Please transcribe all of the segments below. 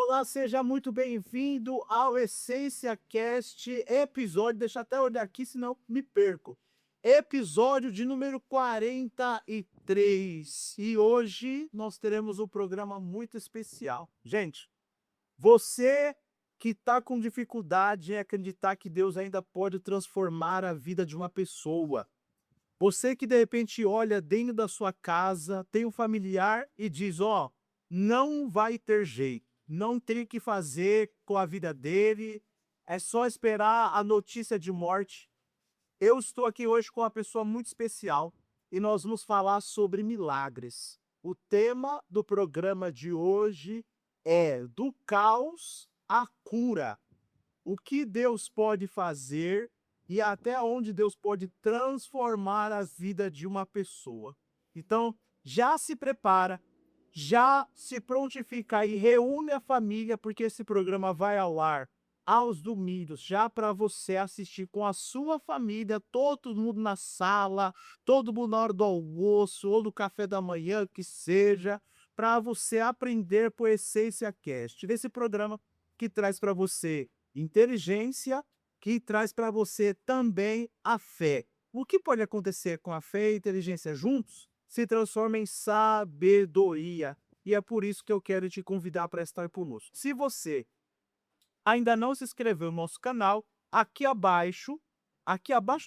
Olá, seja muito bem-vindo ao Essência Cast, episódio, deixa eu até olhar aqui, senão me perco. Episódio de número 43. E hoje nós teremos um programa muito especial. Gente, você que está com dificuldade em acreditar que Deus ainda pode transformar a vida de uma pessoa. Você que de repente olha dentro da sua casa, tem um familiar e diz: ó, não vai ter jeito, não tem o que fazer com a vida dele, é só esperar a notícia de morte. Eu estou aqui hoje com uma pessoa muito especial e nós vamos falar sobre milagres. O tema do programa de hoje é do caos à cura. O que Deus pode fazer e até onde Deus pode transformar a vida de uma pessoa. Então, já se prepara, já se prontifica e reúne a família, porque esse programa vai ao ar aos domingos, já para você assistir com a sua família, todo mundo na sala, todo mundo na hora do almoço ou do café da manhã, que seja, para você aprender por Essência Cast. Nesse programa que traz para você inteligência, que traz para você também a fé. O que pode acontecer com a fé e a inteligência juntos se transforma em sabedoria. E é por isso que eu quero te convidar para estar conosco. Se você ainda não se inscreveu no nosso canal, aqui abaixo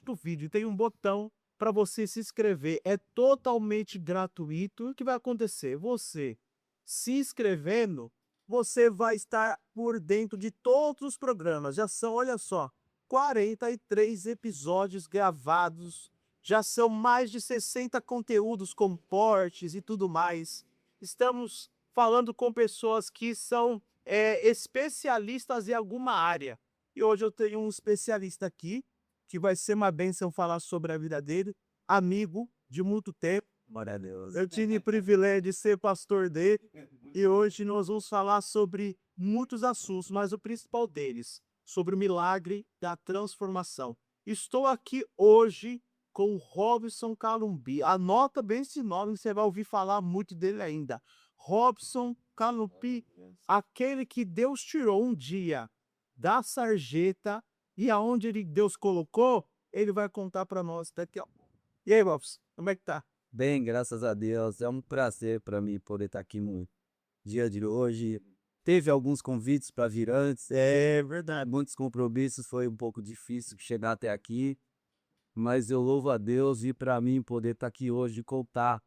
do vídeo tem um botão para você se inscrever. É totalmente gratuito. O que vai acontecer? Você se inscrevendo, você vai estar por dentro de todos os programas. Já são, olha só, 43 episódios gravados. Já são mais de 60 conteúdos com portes e tudo mais. Estamos falando com pessoas que são especialistas em alguma área. E hoje eu tenho um especialista aqui, que vai ser uma bênção falar sobre a vida dele, amigo de muito tempo. Glória a Deus. Eu tive o privilégio de ser pastor dele e hoje nós vamos falar sobre muitos assuntos, mas o principal deles, sobre o milagre da transformação. Estou aqui hoje com o Robson Calumbi. Anota bem esse nome, você vai ouvir falar muito dele ainda. Robson Calumbi, aquele que Deus tirou um dia da sarjeta e aonde Deus colocou, ele vai contar para nós daqui a pouco. E aí, Robson, como é que tá? Bem, graças a Deus. É um prazer para mim poder estar aqui no dia de hoje. Teve alguns convites para vir antes, É verdade. muitos compromissos, foi um pouco difícil chegar até aqui, mas eu louvo a Deus e para mim poder estar aqui hoje e contar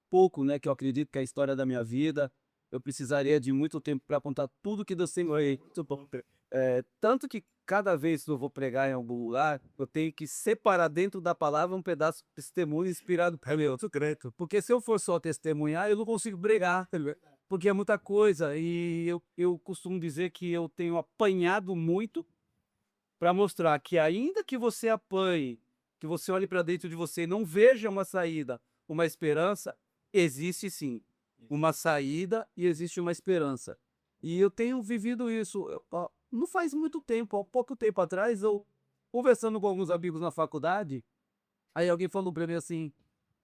pouco, né, que eu acredito que é a história da minha vida. Eu precisaria de muito tempo para contar tudo que Deus tem feito. Tanto que cada vez que eu vou pregar em algum lugar, eu tenho que separar dentro da palavra um pedaço de testemunho inspirado pelo meu secreto. Porque se eu for só testemunhar, eu não consigo pregar, tá ligado? Porque é muita coisa. E eu costumo dizer que eu tenho apanhado muito para mostrar que ainda que você apanhe, que você olhe para dentro de você e não veja uma saída, uma esperança, existe sim uma saída e existe uma esperança. E eu tenho vivido isso. Não faz muito tempo, há pouco tempo atrás, eu conversando com alguns amigos na faculdade, aí alguém falou para mim assim,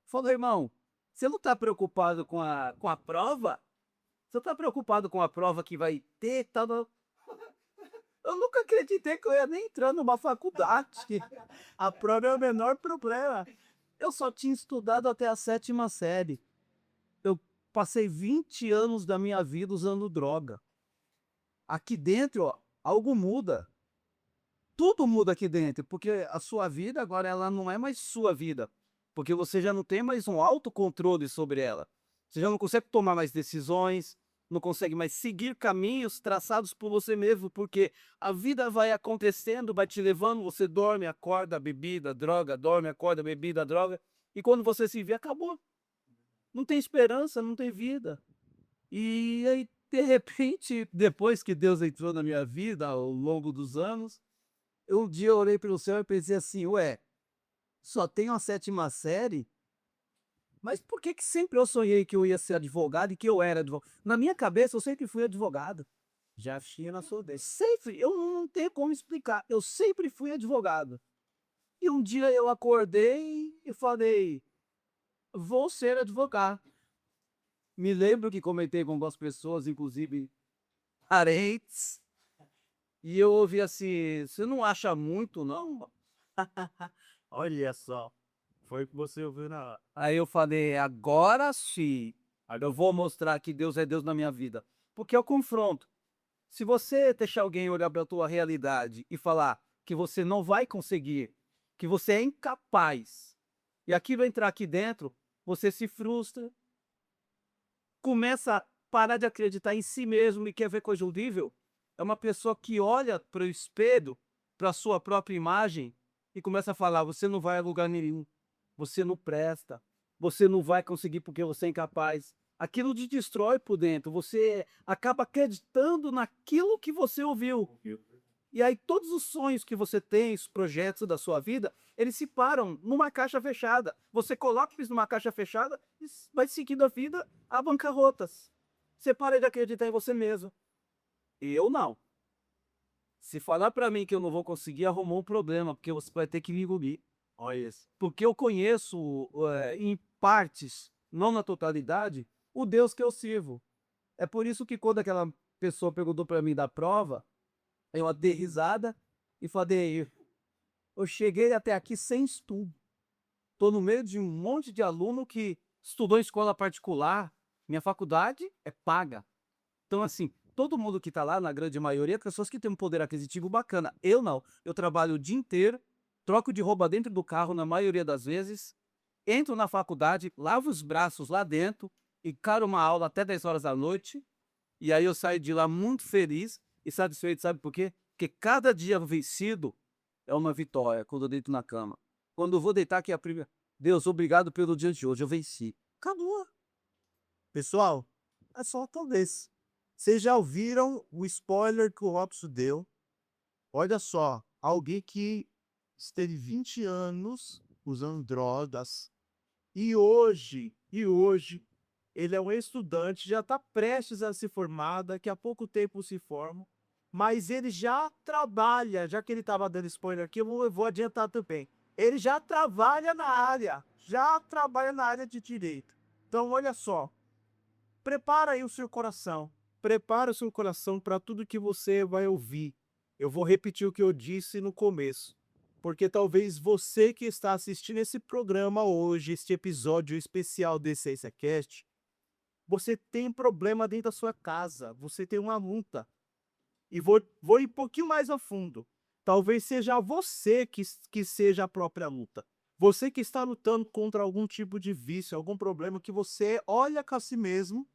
falou, irmão, você não está preocupado com a prova? Você está preocupado com a prova que vai ter? Tal, tal? Eu nunca acreditei que eu ia nem entrar numa faculdade. A prova é o menor problema. Eu só tinha estudado até a sétima série. Eu passei 20 anos da minha vida usando droga. Aqui dentro, ó, algo muda. Tudo muda aqui dentro, porque a sua vida agora ela não é mais sua vida, porque você já não tem mais um autocontrole sobre ela. Você já não consegue tomar mais decisões, não consegue mais seguir caminhos traçados por você mesmo, porque a vida vai acontecendo, vai te levando, você dorme, acorda, bebida, droga, dorme, acorda, bebida, droga, e quando você se vê, acabou. Não tem esperança, não tem vida. E aí, de repente, depois que Deus entrou na minha vida ao longo dos anos, um dia eu olhei para o céu e pensei assim, ué, só tenho a sétima série? Mas por que que sempre eu sonhei que eu ia ser advogado e que eu era advogado? Na minha cabeça eu sempre fui advogado. Já tinha na sua vez. Sempre, eu não tenho como explicar. Eu sempre fui advogado. E um dia eu acordei e falei, vou ser advogado. Me lembro que comentei com algumas pessoas, inclusive parentes. E eu ouvi assim: você não acha muito, não? Olha só, foi o que você ouviu na hora. Aí eu falei: agora sim, eu vou mostrar que Deus é Deus na minha vida. Porque é o confronto. Se você deixar alguém olhar para a tua realidade e falar que você não vai conseguir, que você é incapaz, e aquilo entrar aqui dentro, você se frustra, começa a parar de acreditar em si mesmo e quer ver coisa horrível. É uma pessoa que olha para o espelho, para a sua própria imagem e começa a falar: você não vai a lugar nenhum, você não presta, você não vai conseguir porque você é incapaz. Aquilo te destrói por dentro, você acaba acreditando naquilo que você ouviu. E aí todos os sonhos que você tem, os projetos da sua vida, eles se param numa caixa fechada. Você coloca isso numa caixa fechada e vai seguindo a vida a bancarrotas. Você para de acreditar em você mesmo. Eu não. Se falar pra mim que eu não vou conseguir, arrumou um problema, porque você vai ter que me engolir. Olha isso. Porque eu conheço, em partes, não na totalidade, o Deus que eu sirvo. É por isso que quando aquela pessoa perguntou pra mim da prova, eu dei risada e falei: eu cheguei até aqui sem estudo. Estou no meio de um monte de aluno que estudou em escola particular. Minha faculdade é paga. Então, assim, todo mundo que está lá, na grande maioria, é pessoas que têm um poder aquisitivo bacana. Eu não. Eu trabalho o dia inteiro, troco de roupa dentro do carro na maioria das vezes, entro na faculdade, lavo os braços lá dentro, encaro uma aula até 10 horas da noite, e aí eu saio de lá muito feliz e satisfeito, sabe por quê? Porque cada dia vencido é uma vitória quando eu deito na cama. Quando eu vou deitar, que é a primeira. Deus, obrigado pelo dia de hoje, eu venci. Acabou. Pessoal, é só talvez. Vocês já ouviram o spoiler que o Robson deu? Olha só, alguém que esteve 20 anos usando drogas e hoje, ele é um estudante, já está prestes a se formar, daqui a pouco tempo se forma, mas ele já trabalha, já que ele estava dando spoiler aqui, eu vou adiantar também. Ele já trabalha na área de direito. Então, olha só, prepara aí o seu coração. Prepara o seu coração para tudo que você vai ouvir. Eu vou repetir o que eu disse no começo, porque talvez você que está assistindo esse programa hoje, este episódio especial do Essência Cast, você tem problema dentro da sua casa, você tem uma luta. E vou ir um pouquinho mais a fundo. Talvez seja você que seja a própria luta. Você que está lutando contra algum tipo de vício, algum problema que você olha com a si mesmo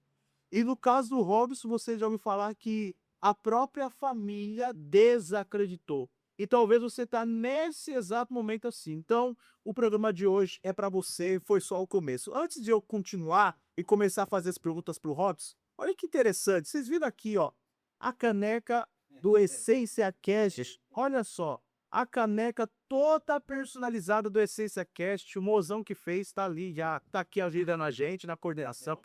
e no caso do Robson, você já ouviu falar que a própria família desacreditou. E talvez você está nesse exato momento assim. Então, o programa de hoje é para você, foi só o começo. Antes de eu continuar e começar a fazer as perguntas para o Robson, olha que interessante. Vocês viram aqui, ó, a caneca do Essência Cast. Olha só, a caneca toda personalizada do Essência Cast. O mozão que fez está ali já, está aqui ajudando a gente na coordenação.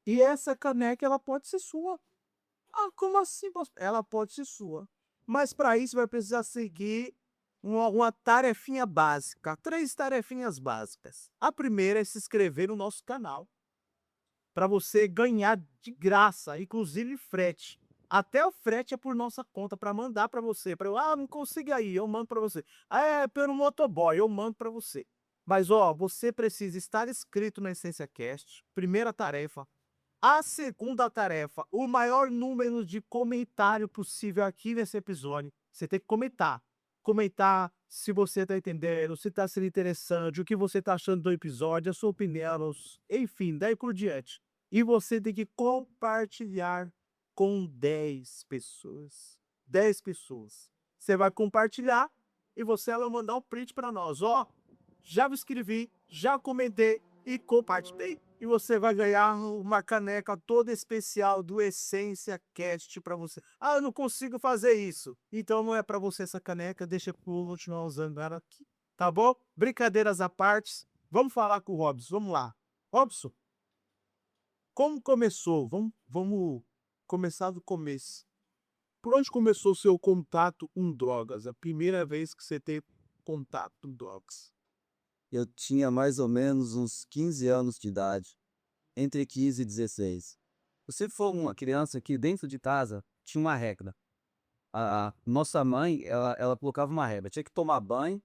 E essa caneca, ela pode ser sua. Ah, como assim? Ela pode ser sua. Mas para isso vai precisar seguir uma tarefinha básica. 3 tarefinhas básicas. A primeira é se inscrever no nosso canal. Para você ganhar de graça, inclusive frete. Até o frete é por nossa conta, para mandar para você. Para eu, não consigo aí, eu mando para você. Ah, é pelo motoboy, eu mando para você. Mas, ó, você precisa estar inscrito na Essência Cast. Primeira tarefa. A segunda tarefa, o maior número de comentário possível aqui nesse episódio. Você tem que comentar. Comentar se você está entendendo, se está sendo interessante, o que você está achando do episódio, a sua opinião, enfim, daí por diante. E você tem que compartilhar com 10 pessoas. 10 pessoas. Você vai compartilhar e você vai mandar um print para nós. Ó, já me inscrevi, já comentei e compartilhei. E você vai ganhar uma caneca toda especial do Essência Cast para você. Ah, eu não consigo fazer isso. Então não é para você essa caneca, deixa eu continuar usando ela aqui. Tá bom? Brincadeiras à parte. Vamos falar com o Robson. Vamos lá. Robson, como começou? Vamos começar do começo. Por onde começou o seu contato com drogas? A primeira vez que você teve contato com drogas? Eu tinha mais ou menos uns 15 anos de idade, entre 15 e 16. Você for uma criança que dentro de casa tinha uma regra. A nossa mãe, ela colocava uma regra. Tinha que tomar banho,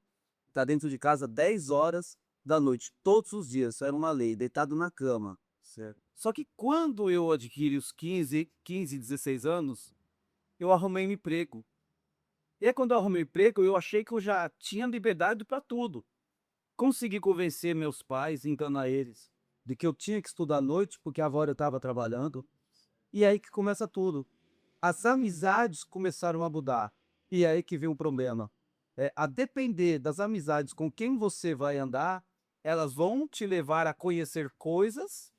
tá dentro de casa 10 horas da noite, todos os dias. Isso era uma lei, deitado na cama. Certo. Só que quando eu adquiri os 15, 16 anos, eu arrumei um emprego. E aí, quando eu arrumei um emprego, eu achei que eu já tinha liberdade para tudo. Consegui convencer meus pais, enganar eles, de que eu tinha que estudar à noite, porque a avó estava trabalhando. E aí que começa tudo. As amizades começaram a mudar. E aí que vem o problema. A depender das amizades com quem você vai andar, elas vão te levar a conhecer coisas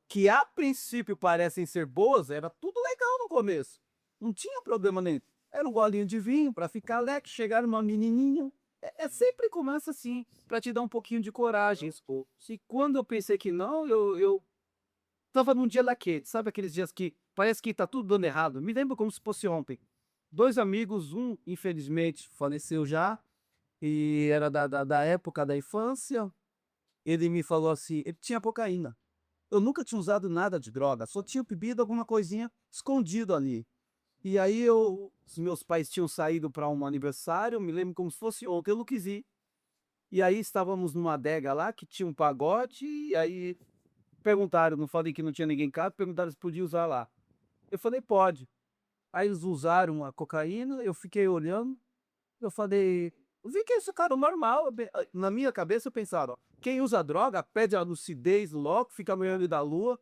que a princípio parecem ser boas, era tudo legal no começo. Não tinha problema nenhum. Era um golinho de vinho para ficar leque, chegar uma menininha. Sempre começa assim, para te dar um pouquinho de coragem. Se quando eu pensei que não, eu tava num dia laquete, sabe aqueles dias que parece que tá tudo dando errado? Me lembro como se fosse ontem. Dois amigos, um infelizmente faleceu já, e era da época da infância. Ele me falou assim, ele tinha cocaína. Eu nunca tinha usado nada de droga, só tinha bebido alguma coisinha escondido ali. E aí os meus pais tinham saído para um aniversário, me lembro como se fosse ontem, eu não quis ir. E aí estávamos numa adega lá que tinha um pagode, e aí perguntaram, não falei que não tinha ninguém em casa, perguntaram se podia usar lá. Eu falei, pode. Aí eles usaram a cocaína, eu fiquei olhando, eu falei, eu vi que esse cara é normal. Na minha cabeça eu pensava, ó, quem usa droga perde a lucidez logo, fica no olho da lua.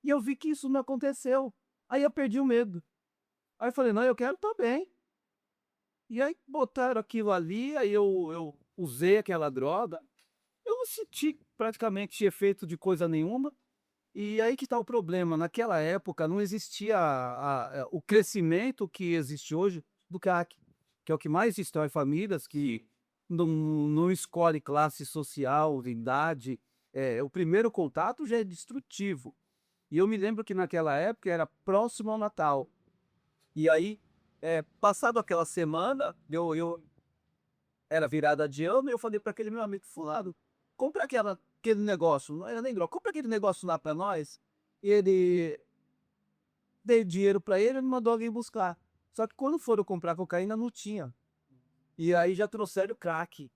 E eu vi que isso não aconteceu. Aí eu perdi o medo. Aí eu falei, não, eu quero também. E aí botaram aquilo ali, aí eu usei aquela droga. Eu não senti praticamente efeito de coisa nenhuma. E aí que está o problema. Naquela época não existia o crescimento que existe hoje do CAC, que é o que mais destrói famílias, que não escolhe classe social, idade. O primeiro contato já é destrutivo. E eu me lembro que naquela época era próximo ao Natal. E aí, passado aquela semana, eu era virada de ano, e eu falei para aquele meu amigo fulano, compra aquele negócio, não era nem droga, compra aquele negócio lá para nós. E ele dei dinheiro para ele, ele mandou alguém buscar. Só que quando foram comprar cocaína, não tinha. E aí já trouxeram crack.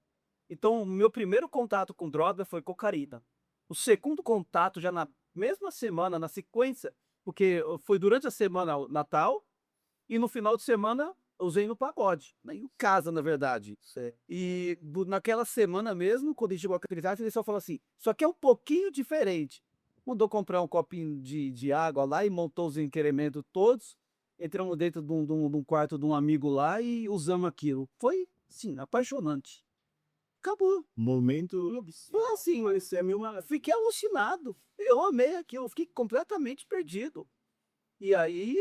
Então, o meu primeiro contato com droga foi cocaína. O segundo contato, já na mesma semana, na sequência, porque foi durante a semana o Natal, e no final de semana eu usei no pagode, né, em casa, na verdade. Certo. E naquela semana mesmo, quando a gente chegou a acreditar, ele só falou assim: só que é um pouquinho diferente. Mandou comprar um copinho de água lá e montou os incrementos todos. Entramos dentro de um quarto de um amigo lá e usamos aquilo. Foi, sim, apaixonante. Acabou. Momento. Foi assim, mas fiquei alucinado. Eu amei aquilo, eu fiquei completamente perdido. E aí,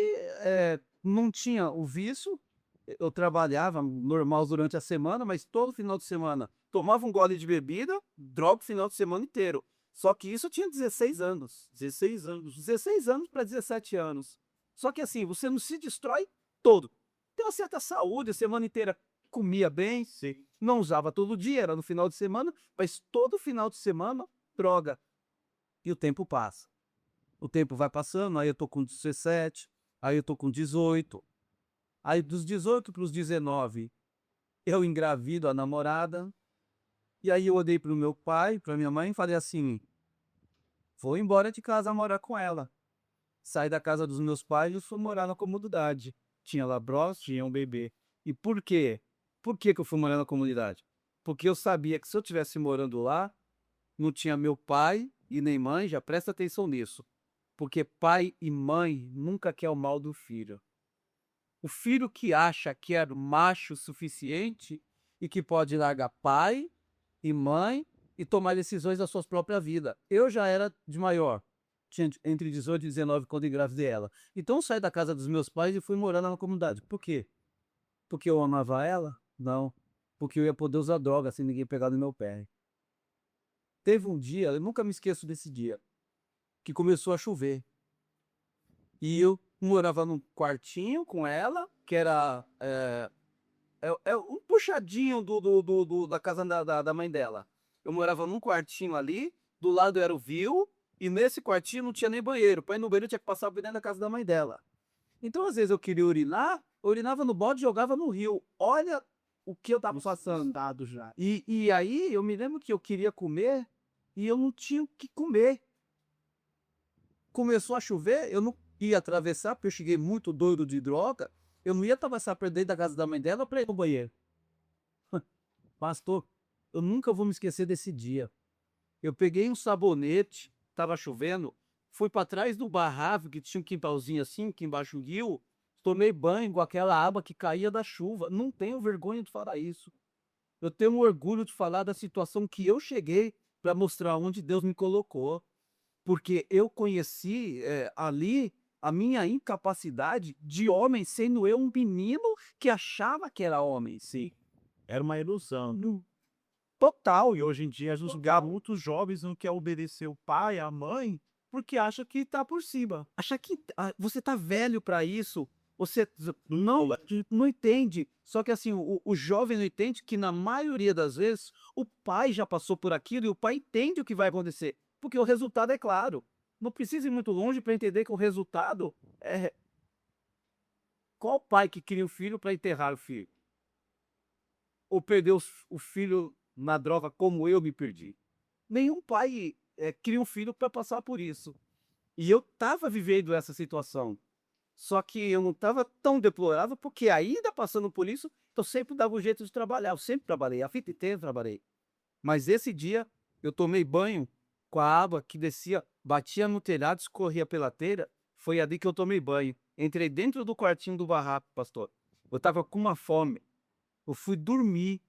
não tinha o vício, eu trabalhava normal durante a semana, mas todo final de semana tomava um gole de bebida, droga o final de semana inteiro. Só que isso eu tinha 16 anos. 16 anos. 16 anos para 17 anos. Só que assim, você não se destrói todo. Tem uma certa saúde, a semana inteira comia bem, Sim. não usava todo dia, era no final de semana, mas todo final de semana, droga. E o tempo passa. O tempo vai passando, aí eu tô com 17, aí eu tô com 18. Aí dos 18 para os 19, eu engravido a namorada. E aí eu olhei pro meu pai, pra minha mãe e falei assim: vou embora de casa morar com ela. Saí da casa dos meus pais e fui morar na comunidade. Tinha lá bros, tinha um bebê. E por quê? Por que que eu fui morar na comunidade? Porque eu sabia que se eu estivesse morando lá, não tinha meu pai e nem mãe, já presta atenção nisso. Porque pai e mãe nunca quer o mal do filho. O filho que acha que é macho o suficiente e que pode largar pai e mãe e tomar decisões da sua própria vida. Eu já era de maior, tinha entre 18 e 19 quando engravidei ela. Então eu saí da casa dos meus pais e fui morar na comunidade. Por quê? Porque eu amava ela? Não. Porque eu ia poder usar droga sem ninguém pegar no meu pé. Teve um dia, eu nunca me esqueço desse dia, que começou a chover. E eu morava num quartinho com ela, que era um puxadinho da casa da mãe dela. Eu morava num quartinho ali, do lado era o viu, e nesse quartinho não tinha nem banheiro. Para ir no banheiro tinha que passar por dentro da casa da mãe dela. Então, às vezes, eu queria urinar, eu urinava no balde e jogava no rio. Olha o que eu estava passando. Assustado já. E aí, eu me lembro que eu queria comer e eu não tinha o que comer. Começou a chover, eu não ia atravessar, porque eu cheguei muito doido de droga. Eu não ia atravessar por dentro da casa da mãe dela para ir no banheiro. Pastor, eu nunca vou me esquecer desse dia. Eu peguei um sabonete, estava chovendo, fui para trás do barrafo que tinha um quintalzinho assim, que embaixo do rio, tomei banho com aquela água que caía da chuva. Não tenho vergonha de falar isso. Eu tenho orgulho de falar da situação que eu cheguei para mostrar onde Deus me colocou, porque eu conheci ali a minha incapacidade de homem, sendo eu um menino que achava que era homem. Sim, era uma ilusão. No- Total, e hoje em dia os garotos jovens não quer obedecer o pai, a mãe, porque acha que tá por cima. Achar que você tá velho para isso, você não entende. Só que assim, o jovem não entende que na maioria das vezes o pai já passou por aquilo e o pai entende o que vai acontecer, porque o resultado é claro. Não precisa ir muito longe para entender que o resultado é qual pai que cria um filho para enterrar o filho? Ou perder o filho na droga como eu me perdi? Nenhum pai cria um filho para passar por isso. E eu estava vivendo essa situação. Só que eu não estava tão deplorável, porque ainda passando por isso, eu sempre dava um jeito de trabalhar. Eu sempre trabalhei, a vida inteira eu trabalhei. Mas esse dia eu tomei banho com a água que descia, batia no telhado, escorria pela telha. Foi ali que eu tomei banho. Entrei dentro do quartinho do barraco, pastor. Eu estava com uma fome. Eu fui dormir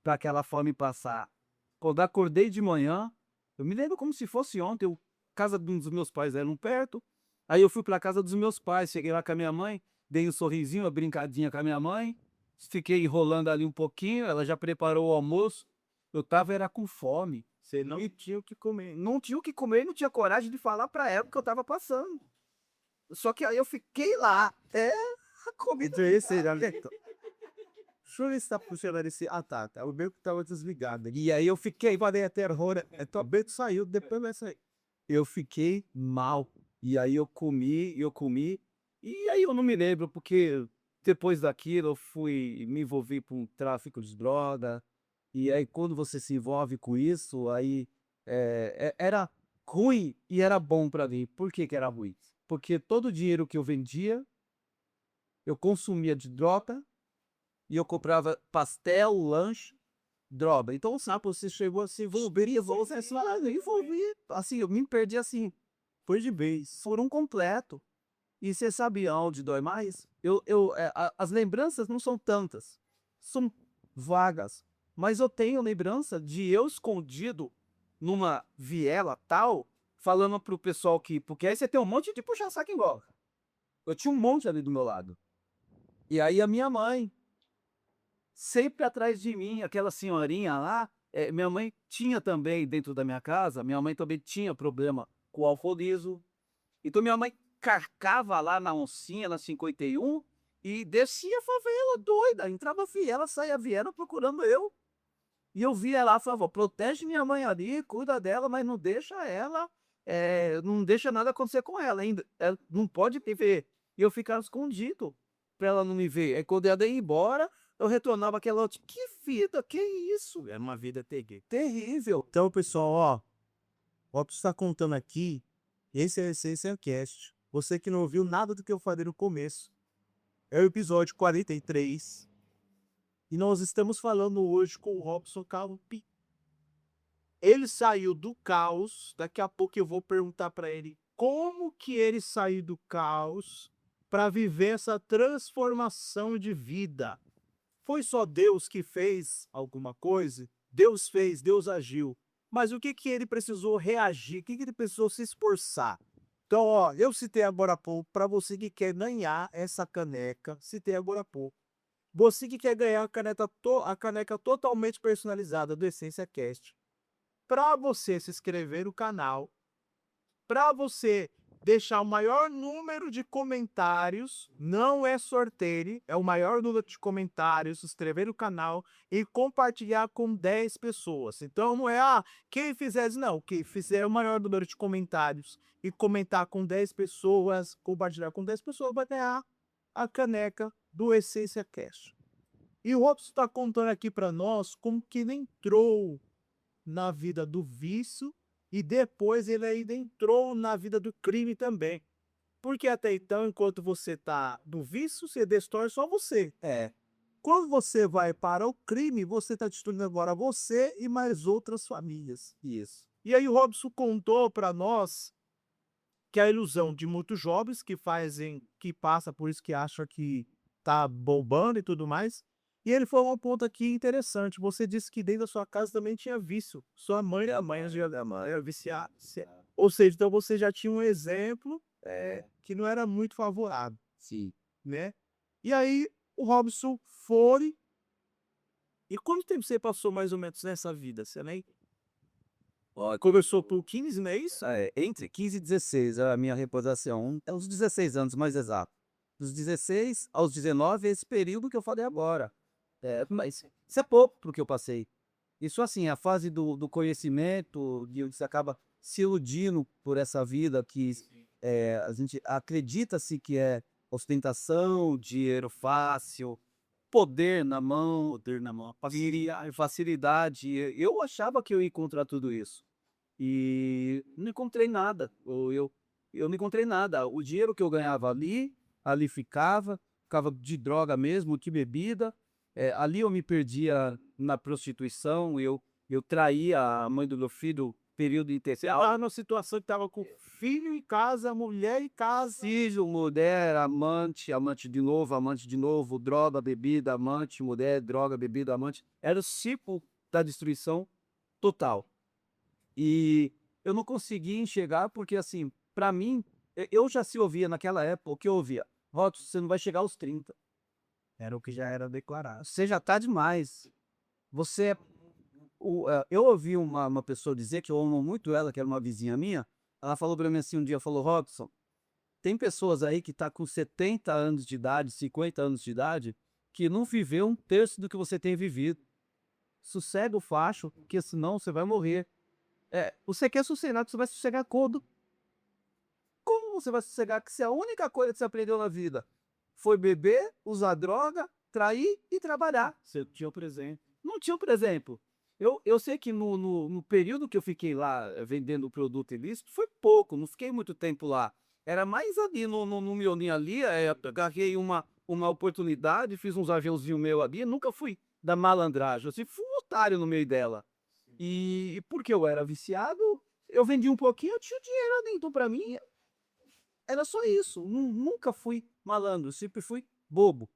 para aquela fome passar. Quando acordei de manhã, eu me lembro como se fosse ontem. Casa dos meus pais eram perto. Aí eu fui para a casa dos meus pais, cheguei lá com a minha mãe, dei um sorrisinho, uma brincadinha com a minha mãe, fiquei enrolando ali um pouquinho, ela já preparou o almoço. Eu tava era com fome. Você não tinha o que comer. Não tinha o que comer, não tinha coragem de falar para ela o que eu tava passando. Só que aí eu fiquei lá, a comida. Então esse era... Deixa eu ver se tá funcionando esse... Ah, tá, tá. O meu que tava desligado. E aí eu fiquei, Falei até agora. É, tua Beto saiu, depois vai sair. eu fiquei mal. E aí eu comi, e aí eu não me lembro, porque depois daquilo eu fui me envolvi com tráfico de droga, e aí quando você se envolve com isso, aí era ruim e era bom para mim. Por que que era ruim? Porque todo o dinheiro que eu vendia, eu consumia de droga, e eu comprava pastel, lanche, droga. Então, sabe, você chegou a se envolver e você envolvi, assim, eu me perdi assim, Foi de vez. por um completo. E você sabe aonde dói mais? As lembranças não são tantas, são vagas. Mas eu tenho lembrança de eu escondido numa viela tal, falando pro pessoal que. Porque aí você tem um monte de puxa-saco embora. Eu tinha um monte ali do meu lado. E aí a minha mãe, sempre atrás de mim, aquela senhorinha lá, minha mãe tinha também dentro da minha casa, minha mãe também tinha problema com o alcoolismo. Então minha mãe carcava lá na Oncinha, na 51, e descia a favela doida. Entrava a viela, saía a viela procurando eu. E eu via lá, falava, protege minha mãe ali, cuida dela, mas não deixa ela, não deixa nada acontecer com ela ainda. Ela não pode me ver. E eu ficava escondido pra ela não me ver. Aí quando ela ia embora, eu retornava aquela outra. Que vida, que isso? Era uma vida Terrível. Então, pessoal, ó. O Robson está contando aqui. Esse é o cast. Você que não ouviu nada do que eu falei no começo. É o episódio 43. E nós estamos falando hoje com o Robson Calpi. Ele saiu do caos. Daqui a pouco eu vou perguntar para ele como que ele saiu do caos para viver essa transformação de vida. Foi só Deus que fez alguma coisa? Deus fez, Deus agiu. Mas o que que ele precisou reagir? O que que ele precisou se esforçar? Então, ó, eu citei agora há pouco, para você que quer ganhar essa caneca, citei agora há pouco. Você que quer ganhar a caneca totalmente personalizada do Essência Cast, para você se inscrever no canal, para você deixar o maior número de comentários, não é sorteio, é o maior número de comentários, se inscrever no canal e compartilhar com 10 pessoas. Então não é, quem fizer isso, não, quem fizer o maior número de comentários e comentar com 10 pessoas, compartilhar com 10 pessoas, vai ganhar a caneca do Essência Cash. E o Robson está contando aqui para nós como que ele entrou na vida do vício e depois ele ainda entrou na vida do crime também. Porque até então, enquanto você tá no vício, você destrói só você. Quando você vai para o crime, você está destruindo agora você e mais outras famílias. Isso. E aí o Robson contou para nós que a ilusão de muitos jovens que passa por isso que acha que tá bombando e tudo mais. E ele falou um ponto aqui interessante. Você disse que dentro da sua casa também tinha vício. Sua mãe era viciada. Ou seja, então você já tinha um exemplo que não era muito favorável, Sim. né? E aí o Robson foi. E quanto tempo você passou mais ou menos nessa vida? Você nem Ó, começou por 15, não é isso? entre 15 e 16, a minha recordação é uns 16 anos, mais exato. Dos 16 aos 19, esse período que eu falei agora. Mas isso é pouco pro que eu passei. Isso assim, a fase do conhecimento, de onde você acaba se iludindo por essa vida que a gente acredita-se que é ostentação, dinheiro fácil, poder na mão, facilidade. Eu achava que eu ia encontrar tudo isso. E não encontrei nada. Eu não encontrei nada. O dinheiro que eu ganhava ali ficava de droga mesmo, de bebida. Ali eu me perdia na prostituição, eu traía a mãe do meu filho período inteiro. Tava numa situação que tava com filho em casa, mulher em casa. Filho, mulher, amante, amante de novo, droga, bebida, amante, mulher, droga, bebida, amante. Era o ciclo da destruição total. E eu não conseguia enxergar porque, assim, para mim, eu já se ouvia naquela época, o que eu ouvia? Rotos, você não vai chegar aos 30. Era o que já era declarado. Você já tá demais. Você eu ouvi uma pessoa dizer que eu amo muito ela, que era uma vizinha minha. Ela falou para mim assim um dia, falou, Robson, tem pessoas aí que tá com 70 anos de idade, 50 anos de idade, que não viveu um terço do que você tem vivido. Sossega o facho, porque senão você vai morrer. Você quer sossegar, você vai sossegar quando? Como você vai sossegar que se a única coisa que você aprendeu na vida foi beber, usar droga, trair e trabalhar? Você tinha o presente. Não tinha um exemplo. Eu sei que no período que eu fiquei lá vendendo o produto ilícito, foi pouco, não fiquei muito tempo lá. Era mais ali no miolinho ali, agarrei uma oportunidade, fiz uns aviãozinhos meu ali, nunca fui da malandragem, assim, fui um otário no meio dela. E porque eu era viciado, eu vendi um pouquinho, eu tinha dinheiro ali, então pra mim era só isso. Nunca fui malandro, sempre fui bobo.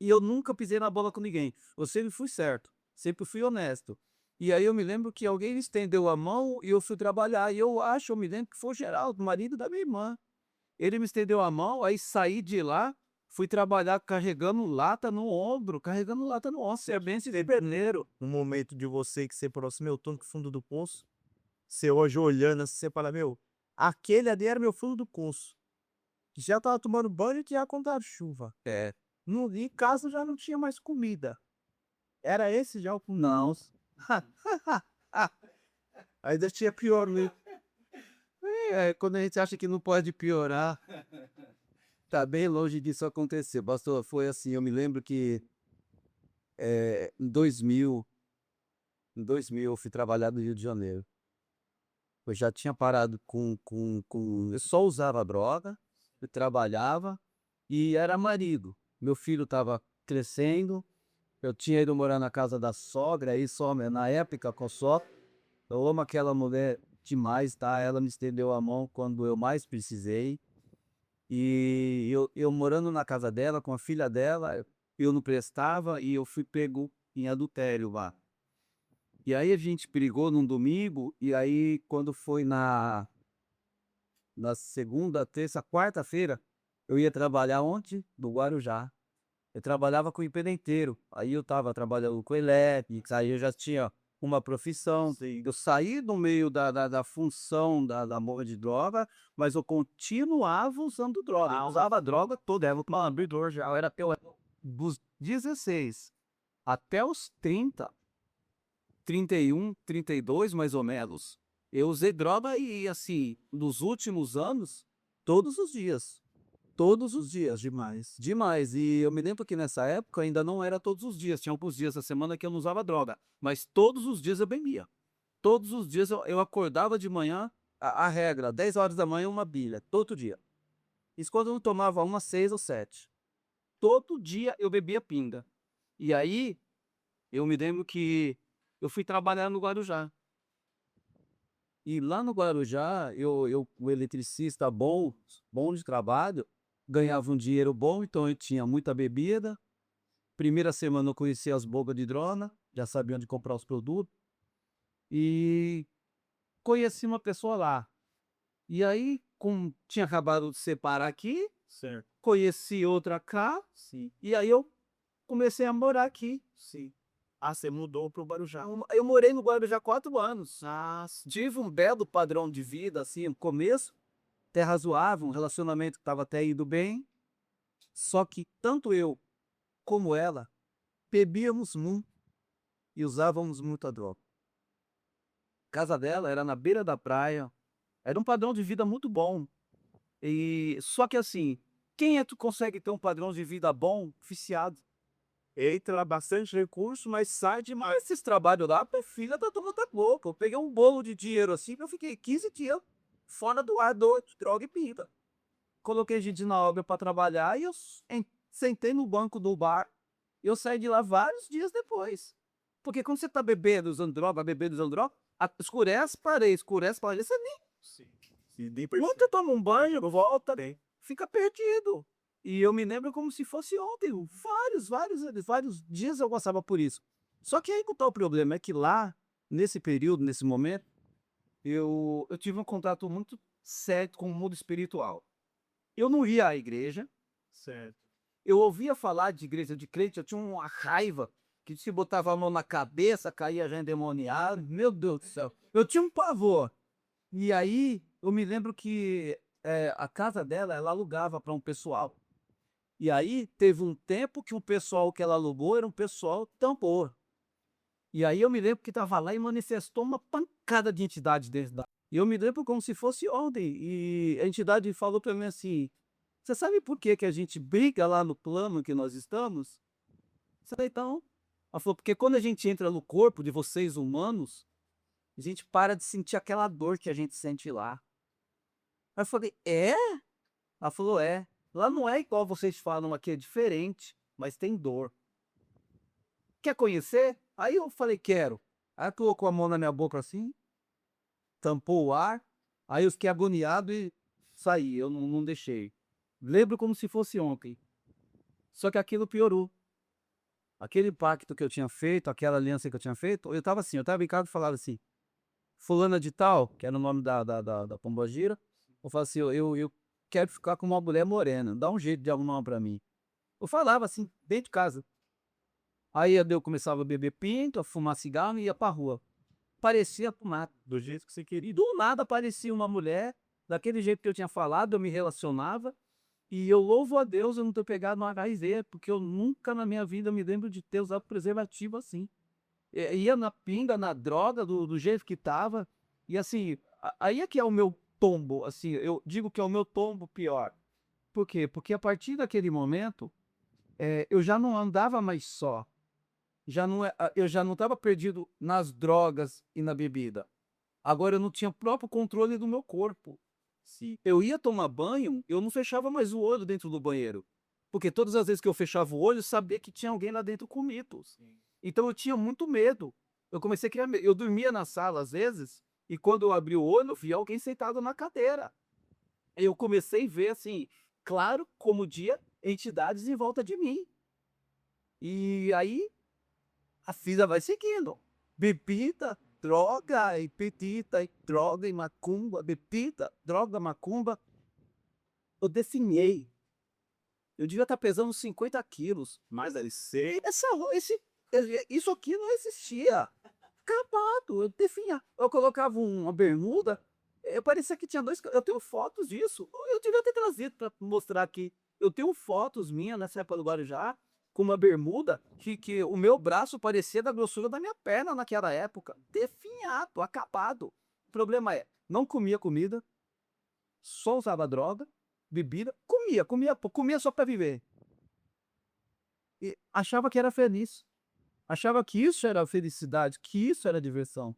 E eu nunca pisei na bola com ninguém. Eu sempre fui certo, sempre fui honesto. E aí eu me lembro que alguém me estendeu a mão e eu fui trabalhar. E eu me lembro que foi o Geraldo, marido da minha irmã. Ele me estendeu a mão, aí saí de lá, fui trabalhar carregando lata no ombro, carregando lata no ombro. Servente de pedreiro. Um momento de você que você falou assim, meu, tô no fundo do poço. Você hoje olhando assim, você fala, meu, aquele ali era meu fundo do poço. Já tava tomando banho e tinha contado chuva. É. Em casa já não tinha mais comida. Era esse já o fundo do Não. poço. Ainda tinha pior, né? Quando a gente acha que não pode piorar, tá bem longe disso acontecer. Pastor, foi assim, eu me lembro que em 2000 eu fui trabalhar no Rio de Janeiro. Eu já tinha parado eu só usava droga, eu trabalhava e era marido. Meu filho estava crescendo, eu tinha ido morar na casa da sogra, aí só, na época com a sogra. Eu amo aquela mulher demais, tá? Ela me estendeu a mão quando eu mais precisei. E eu morando na casa dela, com a filha dela, eu não prestava e eu fui pego em adultério lá. E aí a gente brigou num domingo, e aí quando foi na segunda, terça, quarta-feira, eu ia trabalhar onde? No Guarujá. Eu trabalhava com empreiteiro. Aí eu tava trabalhando com elétrica, aí eu já tinha uma profissão. Sim. Eu saí do meio da função da boca de droga, mas eu continuava usando droga. Eu usava droga toda, era um abridor já. Eu era dos 16 até os 30, 31, 32 mais ou menos. Eu usei droga e, assim, nos últimos anos, todos os dias. Todos os dias. Demais. Demais. E eu me lembro que nessa época ainda não era todos os dias. Tinha alguns dias da semana que eu não usava droga. Mas todos os dias eu bebia. Todos os dias eu acordava de manhã, a regra, 10 horas da manhã, uma bilha. Todo dia. Isso quando eu não tomava uma, 6 ou 7. Todo dia eu bebia pinga. E aí, eu me lembro que eu fui trabalhar no Guarujá. E lá no Guarujá, o eletricista bom de trabalho, ganhava um dinheiro bom, então eu tinha muita bebida. Primeira semana eu conhecia as bocas de drona, já sabia onde comprar os produtos. E conheci uma pessoa lá. E aí, tinha acabado de separar aqui, Certo. conheci outra cá, Sim. e aí eu comecei a morar aqui. Sim. Ah, você mudou pro Guarujá. Eu morei no Guarujá 4 anos. Ah, Tive um belo padrão de vida, assim, no começo, até razoável, um relacionamento que estava até indo bem. Só que tanto eu como ela bebíamos muito e usávamos muita droga. A casa dela era na beira da praia, era um padrão de vida muito bom. E só que assim, quem é que consegue ter um padrão de vida bom, viciado? entra bastante recurso, mas sai demais. Esses trabalhos lá, minha filha tá toda louca. Eu peguei um bolo de dinheiro assim, eu fiquei 15 dias fora do ar, doido, droga e pinga. Coloquei gente na obra para trabalhar e eu sentei no banco do bar. Eu saí de lá vários dias depois. Porque quando você tá bebendo, usando droga, escurece parede, você nem. Sim. Sim, nem Quando você toma um banho, volta, bem. fica perdido. E eu me lembro como se fosse ontem. Vários dias eu passava por isso. Só que aí que tá o problema, é que lá, nesse período, nesse momento, eu tive um contato muito sério com o mundo espiritual. Eu não ia à igreja, Certo. eu ouvia falar de igreja de crente, eu tinha uma raiva, que se botava a mão na cabeça, caía já endemoniado, meu Deus do céu. Eu tinha um pavor. E aí, eu me lembro que a casa dela, ela alugava para um pessoal. E aí, teve um tempo que o pessoal que ela alugou era um pessoal tambor. E aí eu me lembro que estava lá e manifestou uma pancada de entidade dentro da. E eu me lembro como se fosse ontem. E a entidade falou para mim assim: você sabe por que que a gente briga lá no plano que nós estamos? Eu falei, então. Ela falou, porque quando a gente entra no corpo de vocês humanos, a gente para de sentir aquela dor que a gente sente lá. Aí eu falei, é? Ela falou, é. Lá não é igual vocês falam aqui, é diferente, mas tem dor. Quer conhecer? Aí eu falei, quero. Aí ela colocou a mão na minha boca assim, tampou o ar, aí eu fiquei agoniado e saí, eu não deixei. Lembro como se fosse ontem. Só que aquilo piorou. Aquele pacto que eu tinha feito, aquela aliança que eu tinha feito, eu tava em casa e falava assim, fulana de tal, que era o nome da pombogira, eu falava assim, eu quero ficar com uma mulher morena, dá um jeito de arrumar uma pra mim. Eu falava assim, dentro de casa. Aí eu começava a beber pinto, a fumar cigarro e ia pra rua. Parecia tomate. Do jeito que você E queria. do nada aparecia uma mulher, daquele jeito que eu tinha falado, eu me relacionava, e eu louvo a Deus eu não ter pegado uma HIV, porque eu nunca na minha vida me lembro de ter usado preservativo assim. Ia na pinga, na droga, do jeito que tava, e assim, aí é que é o meu tombo, assim, eu digo que é o meu tombo pior. Por quê? Porque a partir daquele momento, eu já não andava mais só, eu já não estava perdido nas drogas e na bebida. Agora eu não tinha o próprio controle do meu corpo. Se eu ia tomar banho, eu não fechava mais o olho dentro do banheiro. Porque todas as vezes que eu fechava o olho, eu sabia que tinha alguém lá dentro comigo. Sim. Então eu tinha muito medo. Eu comecei a criar medo. Eu dormia na sala às vezes, e quando eu abri o olho, eu via alguém sentado na cadeira. Eu comecei a ver assim, claro, como dia, entidades em volta de mim. E aí a vida vai seguindo. Bebida, droga, e petita, e droga, e macumba, bebida, droga, macumba. Eu definhei. Eu devia estar pesando 50 quilos. Mais DLC. Isso aqui não existia. acabado, eu definha. Eu colocava uma bermuda, parecia que tinha dois. Eu tenho fotos disso. Eu devia ter trazido para mostrar aqui. Eu tenho fotos minhas nessa época do Guarujá, com uma bermuda que o meu braço parecia da grossura da minha perna naquela época. Definhado, acabado. O problema é, não comia comida, só usava droga, bebida, comia só para viver. E achava que era feliz. Achava que isso era felicidade, que isso era diversão.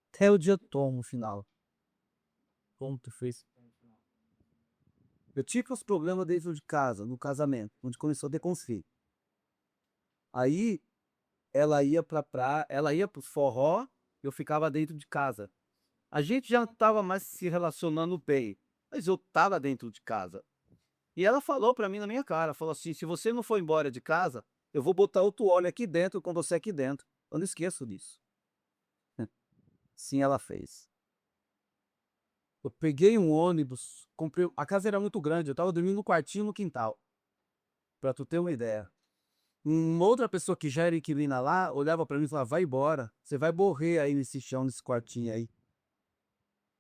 Até o dia Tom no final. Como tu fez? Eu tive uns problemas dentro de casa, no casamento, onde começou a ter conflito. Aí ela ia pra praia, ela ia pro forró, eu ficava dentro de casa. A gente já não tava mais se relacionando bem, mas eu tava dentro de casa. E ela falou pra mim na minha cara, falou assim: se você não for embora de casa, eu vou botar outro óleo aqui dentro com você aqui dentro. Eu não esqueço disso. Sim, ela fez. Eu peguei um ônibus, comprei. A casa era muito grande, eu tava dormindo no quartinho no quintal. Pra tu ter uma ideia. Uma outra pessoa que já era inquilina lá olhava pra mim e falava: vai embora, você vai morrer aí nesse chão, nesse quartinho aí.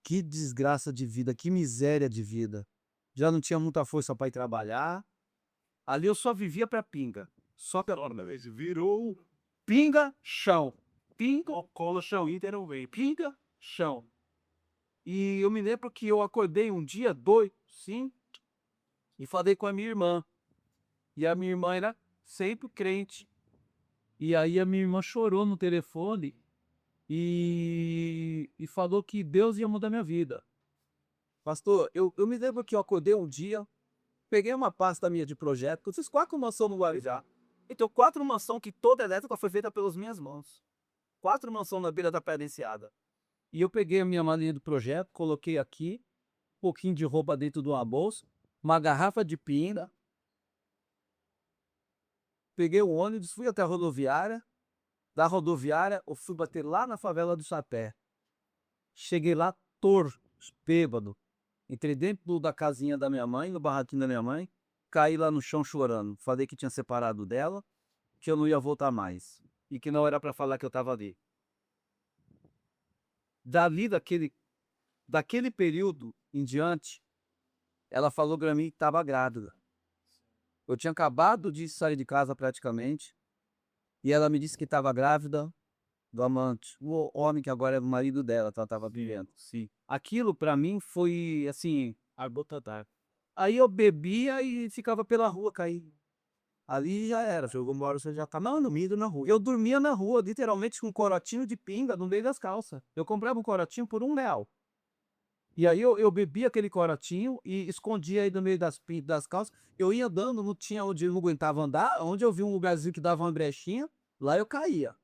Que desgraça de vida, que miséria de vida. Já não tinha muita força pra ir trabalhar. Ali eu só vivia pra pinga. Só pela hora vez. Virou pinga, chão. Pinga, cola, chão, literalmente. Pinga, chão. E eu me lembro que eu acordei um dia, doido, sim, e falei com a minha irmã. E a minha irmã era sempre crente. E aí a minha irmã chorou no telefone e falou que Deus ia mudar minha vida. Pastor, eu me lembro que eu acordei um dia, peguei uma pasta minha de projeto, eu fiz 4 mansões no Guarujá. Então, 4 mansões que toda elétrica foi feita pelas minhas mãos. 4 mansões na beira da Praia da Enseada. E eu peguei a minha malinha do projeto, coloquei aqui, um pouquinho de roupa dentro de uma bolsa, uma garrafa de pinga, peguei o ônibus, fui até a rodoviária. Da rodoviária, eu fui bater lá na favela do Sapé. Cheguei lá torto, bêbado. Entrei dentro da casinha da minha mãe, no barraquinho da minha mãe, caí lá no chão chorando. Falei que tinha separado dela, que eu não ia voltar mais. E que não era pra falar que eu tava ali. Dali, daquele período em diante, ela falou pra mim que tava grávida. Eu tinha acabado de sair de casa praticamente, e ela me disse que estava grávida do amante, o homem que agora é o marido dela, que ela estava vivendo. Sim. Aquilo pra mim foi assim, arbotatar. Aí eu bebia e ficava pela rua cair. Ali já era, jogou uma hora você já tá não, dormindo na rua. Eu dormia na rua, literalmente com um corotinho de pinga no meio das calças. Eu comprava um corotinho por R$ 1. E aí eu bebia aquele corotinho e escondia aí no meio das calças. Eu ia andando, não tinha onde eu não aguentava andar. Onde eu vi um lugarzinho que dava uma brechinha, lá eu caía.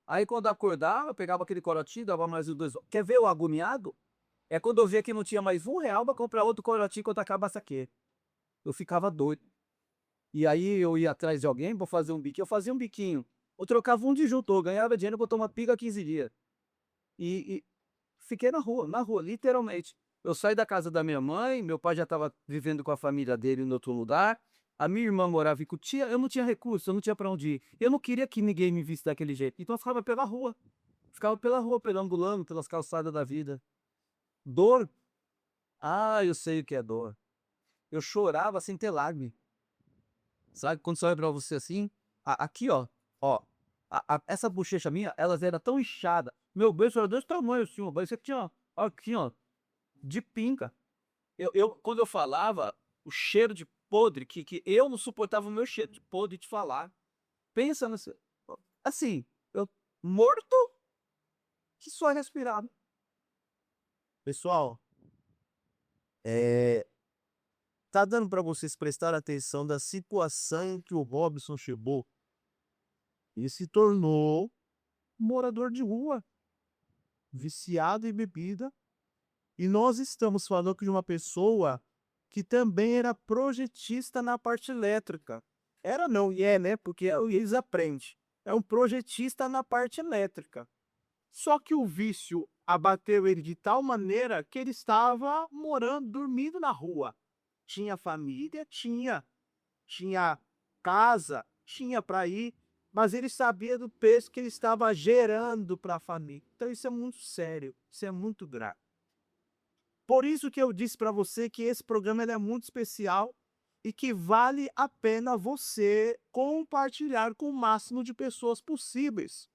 Aí quando eu acordava, eu pegava aquele corotinho, dava mais os dois. Quer ver o agoniado? É quando eu via que não tinha mais R$ 1 pra comprar outro corotinho quando acabasse aqui. Eu ficava doido. E aí eu ia atrás de alguém pra fazer um biquinho. Eu fazia um biquinho. Eu trocava um disjuntor, ganhava dinheiro pra tomar pica 15 dias. E fiquei na rua, literalmente. Eu saí da casa da minha mãe, meu pai já estava vivendo com a família dele em outro lugar. A minha irmã morava em Cotia, eu não tinha recurso, eu não tinha pra onde ir. Eu não queria que ninguém me visse daquele jeito. Então eu ficava pela rua. Ficava pela rua, perambulando pelas calçadas da vida. Dor? Ah, eu sei o que é dor. Eu chorava sem ter lágrima. Sabe quando você olha pra você assim? Aqui, ó. Essa bochecha minha, elas eram tão inchadas. Meu beijo era desse tamanho assim, ó. Parecia que tinha, aqui, ó, de pinga. Quando eu falava, o cheiro de podre, que eu não suportava o meu cheiro de podre de falar. Pensa nesse. Assim, eu morto que só respirava. Pessoal, tá dando para vocês prestar atenção da situação em que o Robson chegou e se tornou morador de rua, viciado em bebida. E nós estamos falando de uma pessoa que também era projetista na parte elétrica. Era não, e é, né? Porque eles aprendem. É um projetista na parte elétrica. Só que o vício abateu ele de tal maneira que ele estava morando, dormindo na rua. Tinha família, tinha casa, tinha para ir, mas ele sabia do peso que ele estava gerando para a família. Então isso é muito sério, isso é muito grave. Por isso que eu disse para você que esse programa ele é muito especial e que vale a pena você compartilhar com o máximo de pessoas possíveis.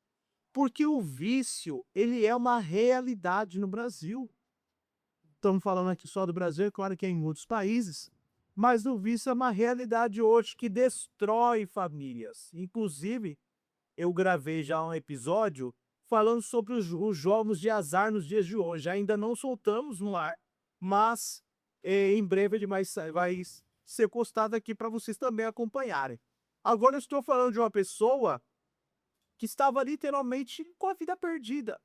Porque o vício, ele é uma realidade no Brasil. Estamos falando aqui só do Brasil, é claro que é em outros países, mas o vício é uma realidade hoje que destrói famílias. Inclusive, eu gravei já um episódio falando sobre os jogos de azar nos dias de hoje. Ainda não soltamos no ar, mas em breve ele vai ser postado aqui para vocês também acompanharem. Agora eu estou falando de uma pessoa que estava literalmente com a vida perdida.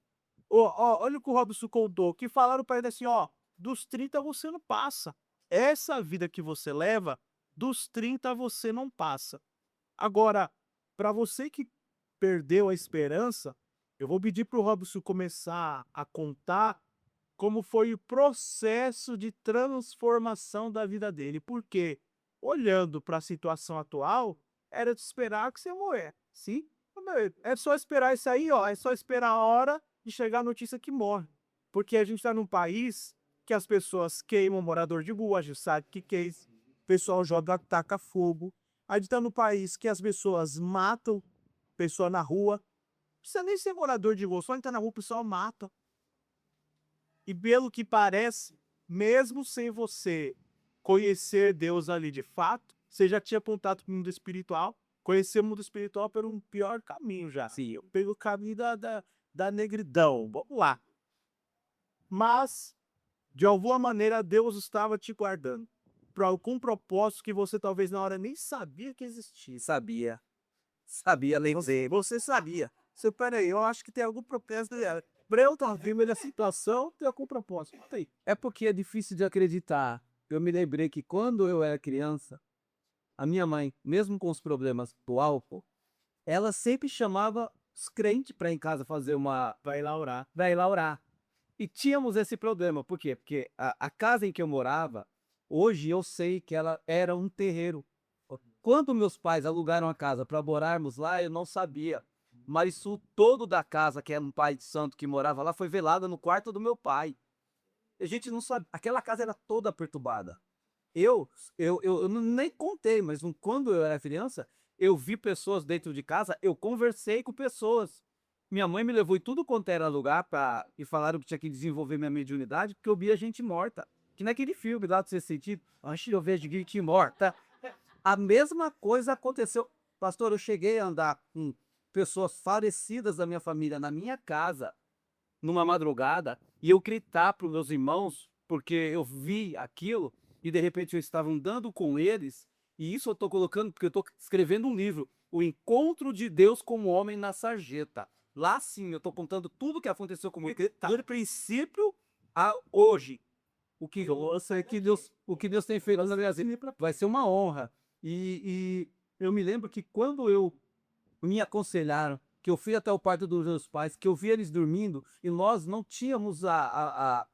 Olha o que o Robson contou, que falaram para ele assim, ó, dos 30 você não passa. Essa vida que você leva, dos 30 você não passa. Agora, para você que perdeu a esperança, eu vou pedir para o Robson começar a contar como foi o processo de transformação da vida dele. Porque, olhando para a situação atual, era de esperar que você morrer. Sim? É só esperar isso aí, ó. É só esperar a hora de chegar a notícia que morre. Porque a gente está num país que as pessoas queimam morador de rua, a gente sabe que é isso. O pessoal joga, taca fogo. A gente está num país que as pessoas matam pessoa na rua. Não precisa nem ser morador de rua, só entrar na rua o pessoal mata. E pelo que parece, mesmo sem você conhecer Deus ali de fato, você já tinha apontado para o mundo espiritual, conhecer o mundo espiritual pelo um pior caminho já. Sim, pelo caminho da negridão. Vamos lá. Mas, de alguma maneira, Deus estava te guardando. Para algum propósito que você talvez na hora nem sabia que existia. Sabia. Sabia, lembrei. Você sabia. Você, peraí, eu acho que tem algum propósito. Para eu estar vindo nessa situação, tem algum propósito. Não tem. É porque é difícil de acreditar. Eu me lembrei que quando eu era criança, a minha mãe, mesmo com os problemas do álcool, ela sempre chamava os crentes para em casa fazer uma. Vai lá orar. Vai lá orar. E tínhamos esse problema. Por quê? Porque a casa em que eu morava, hoje eu sei que ela era um terreiro. Quando meus pais alugaram a casa para morarmos lá, eu não sabia. Mas o todo da casa, que era um pai de santo que morava lá, foi velado no quarto do meu pai. A gente não sabe. Aquela casa era toda perturbada. Eu nem contei, mas quando eu era criança, eu vi pessoas dentro de casa, eu conversei com pessoas. Minha mãe me levou em tudo quanto era lugar e falaram que tinha que desenvolver minha mediunidade, porque eu via gente morta. Que naquele filme lá do Sexto Sentido, antes eu vejo gente morta. A mesma coisa aconteceu. Pastor, eu cheguei a andar com pessoas falecidas da minha família na minha casa, numa madrugada, e eu gritar para os meus irmãos, porque eu vi aquilo, e de repente eu estava andando com eles, e isso eu estou colocando porque eu estou escrevendo um livro, O Encontro de Deus com o Homem na Sarjeta. Lá sim, eu estou contando tudo o que aconteceu comigo, do princípio a hoje. O que o que Deus tem feito na minha vida vai ser uma honra. E eu me lembro que quando me aconselharam, que eu fui até o quarto dos meus pais, que eu vi eles dormindo, e nós não tínhamos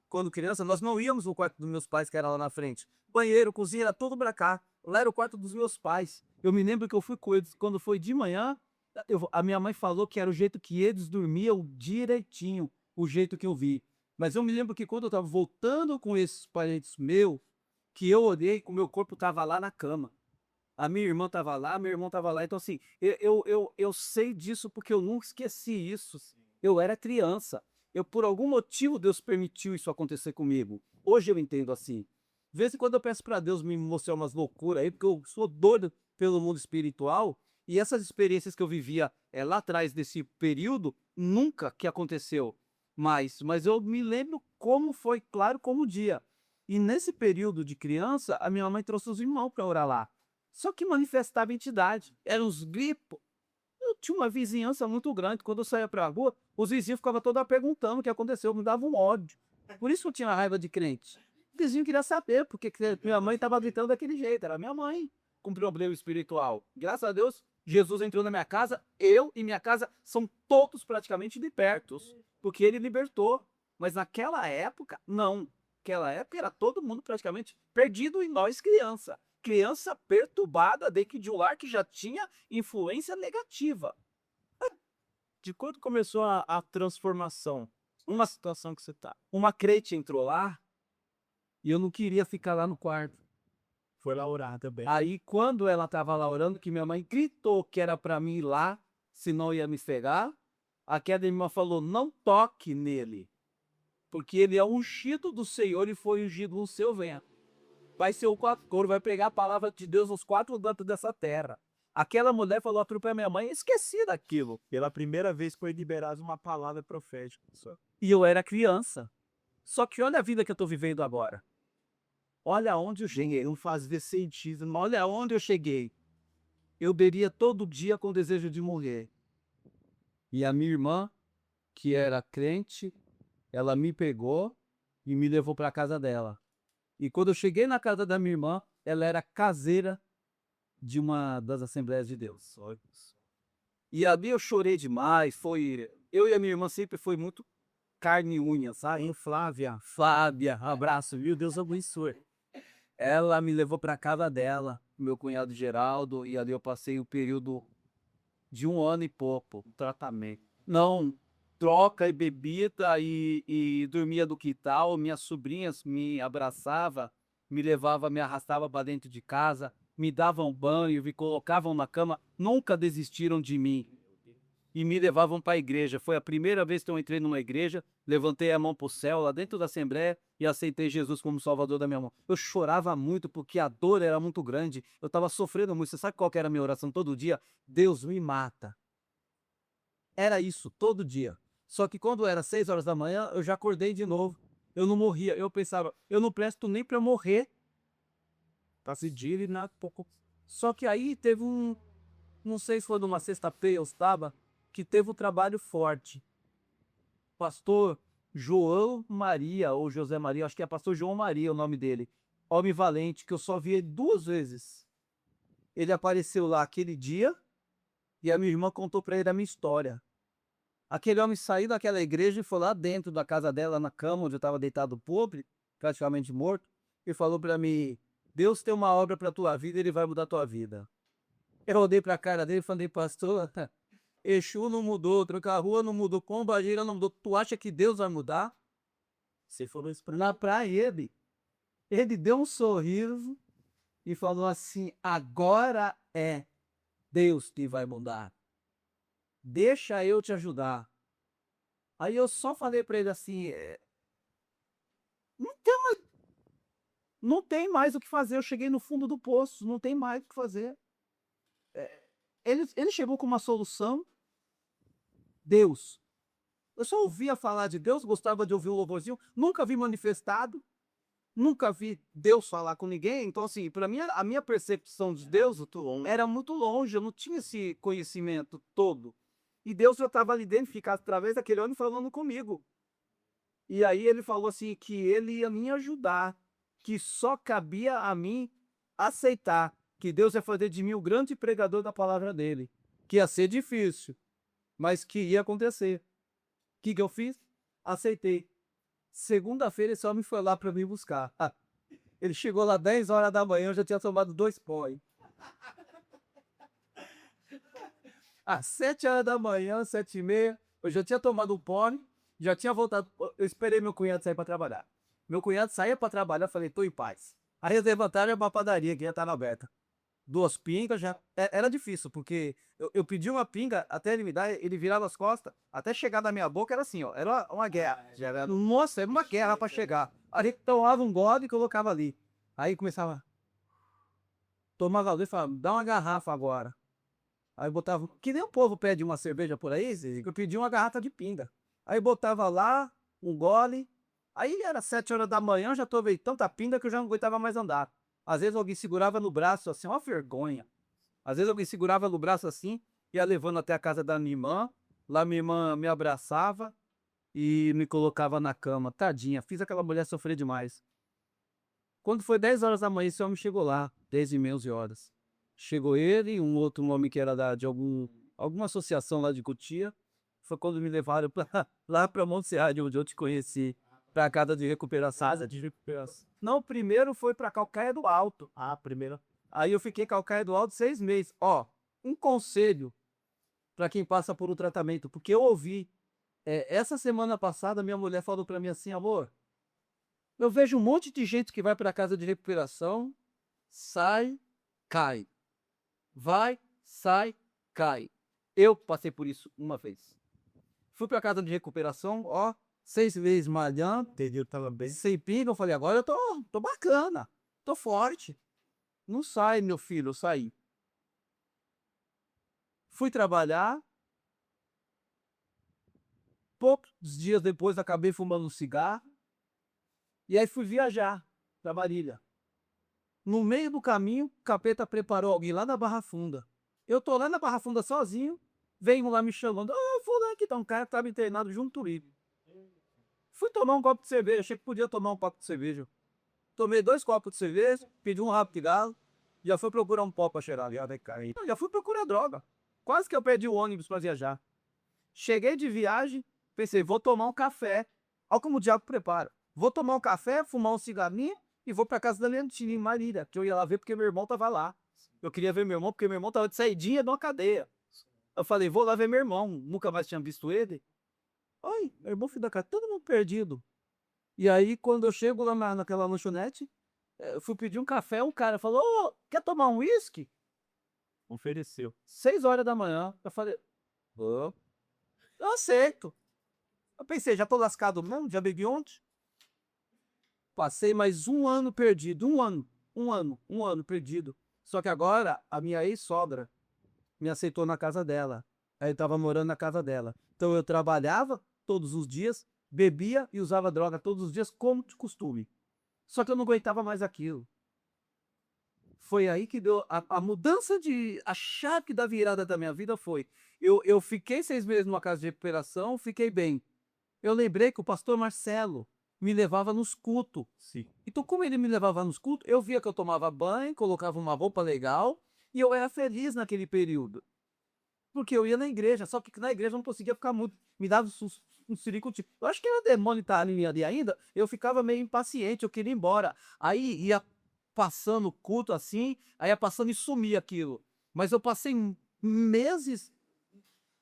quando criança, nós não íamos no quarto dos meus pais, que era lá na frente. Banheiro, cozinha, era tudo pra cá. Lá era o quarto dos meus pais. Eu me lembro que eu fui com eles, quando foi de manhã, a minha mãe falou que era o jeito que eles dormiam direitinho, o jeito que eu vi. Mas eu me lembro que quando eu tava voltando com esses parentes meus, que eu olhei que o meu corpo tava lá na cama. A minha irmã estava lá, meu irmão estava lá. Então, assim, eu sei disso porque eu nunca esqueci isso. Eu era criança. Por algum motivo, Deus permitiu isso acontecer comigo. Hoje eu entendo assim. De vez em quando eu peço para Deus me mostrar umas loucuras aí, porque eu sou doido pelo mundo espiritual. E essas experiências que eu vivia lá atrás desse período, nunca que aconteceu mais. Mas eu me lembro como foi, claro, como o dia. E nesse período de criança, a minha mãe trouxe os irmãos para orar lá. Só que manifestava entidade. Eram os gripos. Eu tinha uma vizinhança muito grande. Quando eu saía pra rua, os vizinhos ficavam todos perguntando o que aconteceu. Me davam um ódio. Por isso que eu tinha raiva de crente. O vizinho queria saber porque minha mãe estava gritando daquele jeito. Era minha mãe com problema espiritual. Graças a Deus, Jesus entrou na minha casa. Eu e minha casa são todos praticamente libertos. Porque ele libertou. Mas naquela época, não. Naquela época era todo mundo praticamente perdido e nós criança. Criança perturbada dentro de um lar que já tinha influência negativa. De quando começou a transformação? Uma situação que você tá. Uma crente entrou lá e eu não queria ficar lá no quarto. Foi lá orar também. Aí, quando ela estava lá orando, que minha mãe gritou que era para mim ir lá, senão ia me pegar, aquela irmã falou: não toque nele, porque ele é ungido do Senhor e foi ungido no seu ventre. Vai ser o pastor, vai pregar a palavra de Deus nos quatro cantos dessa terra. Aquela mulher falou para minha mãe, esqueci daquilo. Pela primeira vez foi liberada uma palavra profética. E eu era criança. Só que olha a vida que eu estou vivendo agora. Olha onde eu cheguei. Não fazia sentido. Olha onde eu cheguei. Eu bebia todo dia com desejo de morrer. E a minha irmã, que era crente, ela me pegou e me levou para a casa dela. E quando eu cheguei na casa da minha irmã, ela era caseira de uma das Assembleias de Deus. E ali eu chorei demais. Eu e a minha irmã sempre foi muito carne e unha, sabe? Hein, Flávia? Flávia, abraço, viu? Deus abençoe. Ela me levou para casa dela, meu cunhado Geraldo, e ali eu passei o período de 1 ano e pouco, tratamento. Não, troca e bebida e dormia do quintal. Minhas sobrinhas me abraçavam, me levavam, me arrastavam para dentro de casa, me davam banho, me colocavam na cama, nunca desistiram de mim. E me levavam para a igreja. Foi a primeira vez que eu entrei numa igreja, levantei a mão para o céu, lá dentro da Assembleia, e aceitei Jesus como Salvador da minha mão. Eu chorava muito porque a dor era muito grande, eu estava sofrendo muito. Você sabe qual que era a minha oração todo dia? Deus me mata. Era isso, todo dia. Só que quando era 6 horas da manhã, eu já acordei de novo. Eu não morria. Eu pensava, eu não presto nem para morrer. Tá se dire na pouco. Só que aí teve não sei se foi numa sexta-feira ou estava, que teve um trabalho forte. Pastor João Maria, ou José Maria, acho que é pastor João Maria o nome dele. Homem valente, que eu só vi ele 2 vezes. Ele apareceu lá aquele dia e a minha irmã contou para ele a minha história. Aquele homem saiu daquela igreja e foi lá dentro da casa dela, na cama, onde eu estava deitado pobre, praticamente morto, e falou para mim: Deus tem uma obra para tua vida, ele vai mudar tua vida. Eu olhei para a cara dele e falei: pastor, Exu não mudou, Tranca-Rua não mudou, Pombagira não mudou. Tu acha que Deus vai mudar? Você falou isso Lá para ele. Ele deu um sorriso e falou assim: agora é Deus que vai mudar. Deixa eu te ajudar. Aí eu só falei para ele assim: não tem, não tem mais o que fazer. Eu cheguei no fundo do poço, não tem mais o que fazer. Ele chegou com uma solução. Deus. Eu só ouvia falar de Deus, gostava de ouvir o louvorzinho, nunca vi manifestado, nunca vi Deus falar com ninguém. Então, assim, para mim, a minha percepção de Deus era muito longe, eu não tinha esse conhecimento todo. E Deus já estava ali dentro, ficava através daquele homem falando comigo. E aí ele falou assim que ele ia me ajudar, que só cabia a mim aceitar, que Deus ia fazer de mim o grande pregador da palavra dele, que ia ser difícil, mas que ia acontecer. O que eu fiz? Aceitei. Segunda-feira esse homem foi lá para me buscar. Ele chegou lá 10 horas da manhã, eu já tinha tomado 2 pó. Às 7 horas da manhã, 7h30, eu já tinha tomado um pó, já tinha voltado. Eu esperei meu cunhado sair para trabalhar. Meu cunhado saía para trabalhar, eu falei: tô em paz. Aí eles levantaram para a padaria que já estava aberta. 2 pingas, já era difícil, porque eu pedi uma pinga, até ele me dar, ele virava as costas, até chegar na minha boca era assim, ó, era uma guerra. Nossa, era uma guerra para chegar. Aí tomava um gole e colocava ali. Aí começava, tomava ali e falava: dá uma garrafa agora. Aí botava, que nem o povo pede uma cerveja por aí, eu pedi uma garrafa de pinga. Aí botava lá, um gole, aí era 7 horas da manhã, eu já tomei tanta pinga que eu já não aguentava mais andar. Às vezes alguém segurava no braço assim, uma vergonha. Às vezes alguém segurava no braço assim, ia levando até a casa da minha irmã. Lá minha irmã me abraçava e me colocava na cama. Tadinha, fiz aquela mulher sofrer demais. Quando foi 10 horas da manhã, esse homem chegou lá, 10h30, 11 horas. Chegou ele e um outro homem que era de alguma associação lá de Cotia. Foi quando me levaram lá para Monte Serra, onde eu te conheci, para a casa de recuperação. Casa de recuperação. Não, primeiro foi para Calcaia do Alto. Primeiro. Aí eu fiquei em Calcaia do Alto 6 meses. Ó, um conselho para quem passa por um tratamento, porque eu ouvi, essa semana passada minha mulher falou para mim assim: "Amor, eu vejo um monte de gente que vai para casa de recuperação, sai, cai, vai, sai, cai". Eu passei por isso uma vez. Fui para casa de recuperação, ó, 6 meses malhando, Entendeu? Tava bem. sem pinga, eu falei: "Agora eu tô bacana, tô forte". Não sai, meu filho, eu saí. Fui trabalhar, poucos dias depois acabei fumando um cigarro, e aí fui viajar pra Marília. No meio do caminho, o capeta preparou alguém lá na Barra Funda. Eu tô lá na Barra Funda sozinho, vem um lá me chamando: "Ô, fulano que tá um cara que estava internado junto comigo". Fui tomar um copo de cerveja, achei que podia tomar um copo de cerveja. Tomei 2 copos de cerveja, pedi um rabo de galo, já fui procurar um pó pra cheirar ali, ó, vai cair. Já fui procurar droga. Quase que eu perdi o ônibus pra viajar. Cheguei de viagem, pensei: "Vou tomar um café". Olha como o diabo prepara. Vou tomar um café, fumar um cigarrinho e vou pra casa da Leontina, em Marília, que eu ia lá ver porque meu irmão tava lá. Eu queria ver meu irmão, porque meu irmão tava de saidinha de uma cadeia. Eu falei: "Vou lá ver meu irmão", nunca mais tinha visto ele. Oi, meu irmão, filho da casa, todo mundo perdido. E aí, quando eu chego lá naquela lanchonete, eu fui pedir um café, o cara falou: "Ô, quer tomar um uísque?" Ofereceu. 6 horas da manhã. Eu falei: "Ô, eu aceito". Eu pensei: "Já tô lascado mesmo, já bebi ontem". Passei mais um ano perdido, um ano perdido. Só que agora a minha ex-sogra me aceitou na casa dela. Aí eu estava morando na casa dela. Então eu trabalhava todos os dias, bebia e usava droga todos os dias, como de costume. Só que eu não aguentava mais aquilo. Foi aí que deu a mudança de. A chave da virada da minha vida foi. Eu fiquei 6 meses numa casa de recuperação, fiquei bem. Eu lembrei que o pastor Marcelo me levava nos cultos. Sim. Então, como ele me levava nos cultos, eu via que eu tomava banho, colocava uma roupa legal e eu era feliz naquele período. Porque eu ia na igreja, só que na igreja eu não conseguia ficar muito. Me dava um ciricutico. Eu acho que era demônio estar ali ainda. Eu ficava meio impaciente, eu queria ir embora. Aí ia passando o culto assim, aí ia passando e sumia aquilo. Mas eu passei meses,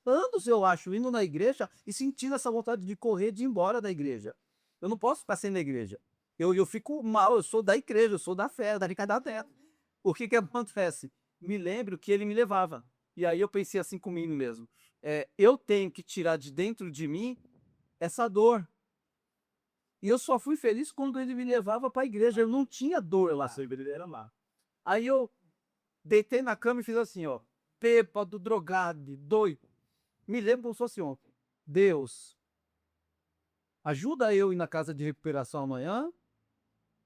anos, eu acho, indo na igreja e sentindo essa vontade de correr, de ir embora da igreja. Eu não posso ficar sem na igreja. Eu fico mal, eu sou da igreja, eu sou da fé, da Ricardo. O que que acontece? Me lembro que ele me levava. E aí eu pensei assim comigo mesmo. Eu tenho que tirar de dentro de mim essa dor. E eu só fui feliz quando ele me levava para a igreja. Eu não tinha dor lá. A cerveja era lá. Aí eu deitei na cama e fiz assim, ó. Bêbado, drogado, doido. Me lembro como se fosse ontem. Deus, ajuda eu ir na casa de recuperação amanhã.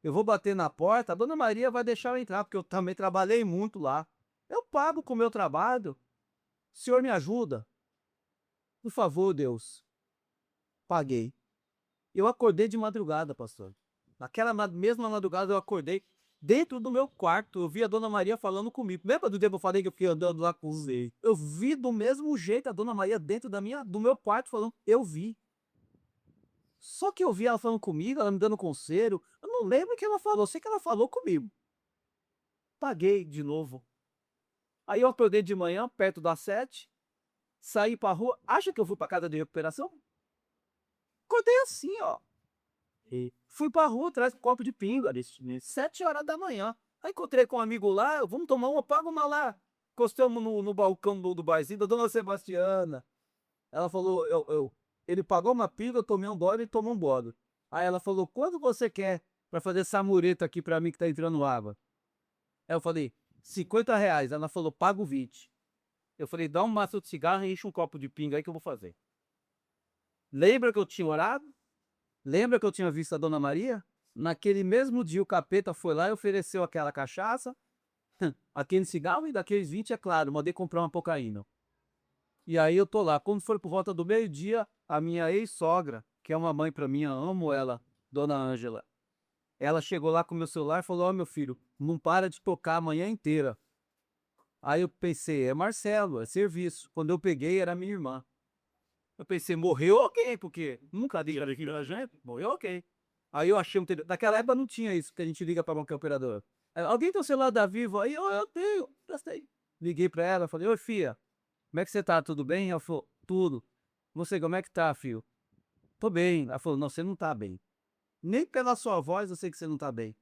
Eu vou bater na porta. A dona Maria vai deixar eu entrar, porque eu também trabalhei muito lá. Eu pago com o meu trabalho. O senhor me ajuda? Por favor, Deus. Paguei. Eu acordei de madrugada, pastor. Naquela mesma madrugada eu acordei dentro do meu quarto. Eu vi a dona Maria falando comigo. Lembra do dia que eu falei que eu fiquei andando lá com você? Eu vi do mesmo jeito a dona Maria dentro do meu quarto falando. Eu vi. Só que eu vi ela falando comigo, ela me dando conselho. Eu não lembro o que ela falou, eu sei que ela falou comigo. Paguei de novo. Aí eu acordei de manhã, perto das 7, saí pra rua. Acha que eu fui pra casa de recuperação? Acordei assim, ó. E fui pra rua atrás com um copo de pinga, 7 horas da manhã. Aí encontrei com um amigo lá, vamos tomar uma, paga uma lá. Encostamos no balcão do barzinho da dona Sebastiana. Ela falou, ele pagou uma pinga, eu tomei um gole e tomou um gole. Aí ela falou: "Quanto você quer pra fazer essa mureta aqui pra mim que tá entrando água?" Aí eu falei: R$ 50. Ela falou: "Pago 20." Eu falei: "Dá um maço de cigarro e enche um copo de pinga aí que eu vou fazer." Lembra que eu tinha orado? Lembra que eu tinha visto a dona Maria? Naquele mesmo dia o capeta foi lá e ofereceu aquela cachaça, aquele cigarro e daqueles 20, é claro, mandei comprar uma cocaína. E aí eu tô lá. Quando foi por volta do meio-dia, a minha ex-sogra, que é uma mãe pra mim, eu amo ela, dona Ângela, ela chegou lá com o meu celular e falou: "Ó, meu filho, não para de tocar a manhã inteira." Aí eu pensei: é Marcelo, é serviço. Quando eu peguei, era minha irmã. Eu pensei: morreu alguém, porque nunca liga aqui na gente, morreu alguém. Aí eu achei um telefone. Naquela época não tinha isso, que a gente liga pra qualquer operador. Aí, alguém tem o celular da Vivo aí? Eu tenho, prestei. Liguei pra ela, falei: "Oi, filha, como é que você tá? Tudo bem? Ela falou, tudo. Você, como é que tá, filho? Tô bem. Ela falou, não, você não tá bem. Nem pela sua voz eu sei que você não tá bem.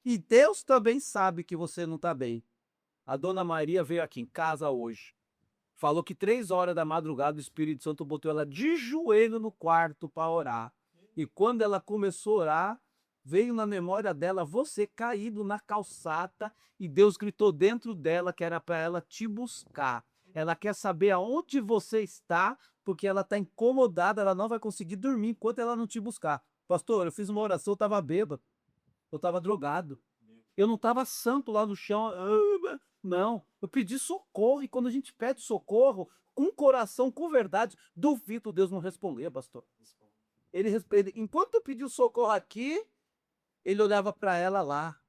E Deus também sabe que você não tá bem. A dona Maria veio aqui em casa hoje. Falou que 3 horas da madrugada o Espírito Santo botou ela de joelho no quarto para orar. E quando ela começou a orar, veio na memória dela você caído na calçada e Deus gritou dentro dela que era para ela te buscar. Ela quer saber aonde você está, porque ela está incomodada, ela não vai conseguir dormir enquanto ela não te buscar. Pastor, eu fiz uma oração, eu estava bêbado, eu estava drogado. Eu não estava santo lá no chão. Não, eu pedi socorro. E quando a gente pede socorro, com coração, com verdade, duvido Deus não responder, pastor. Enquanto eu pedi o socorro aqui, ele olhava para ela lá.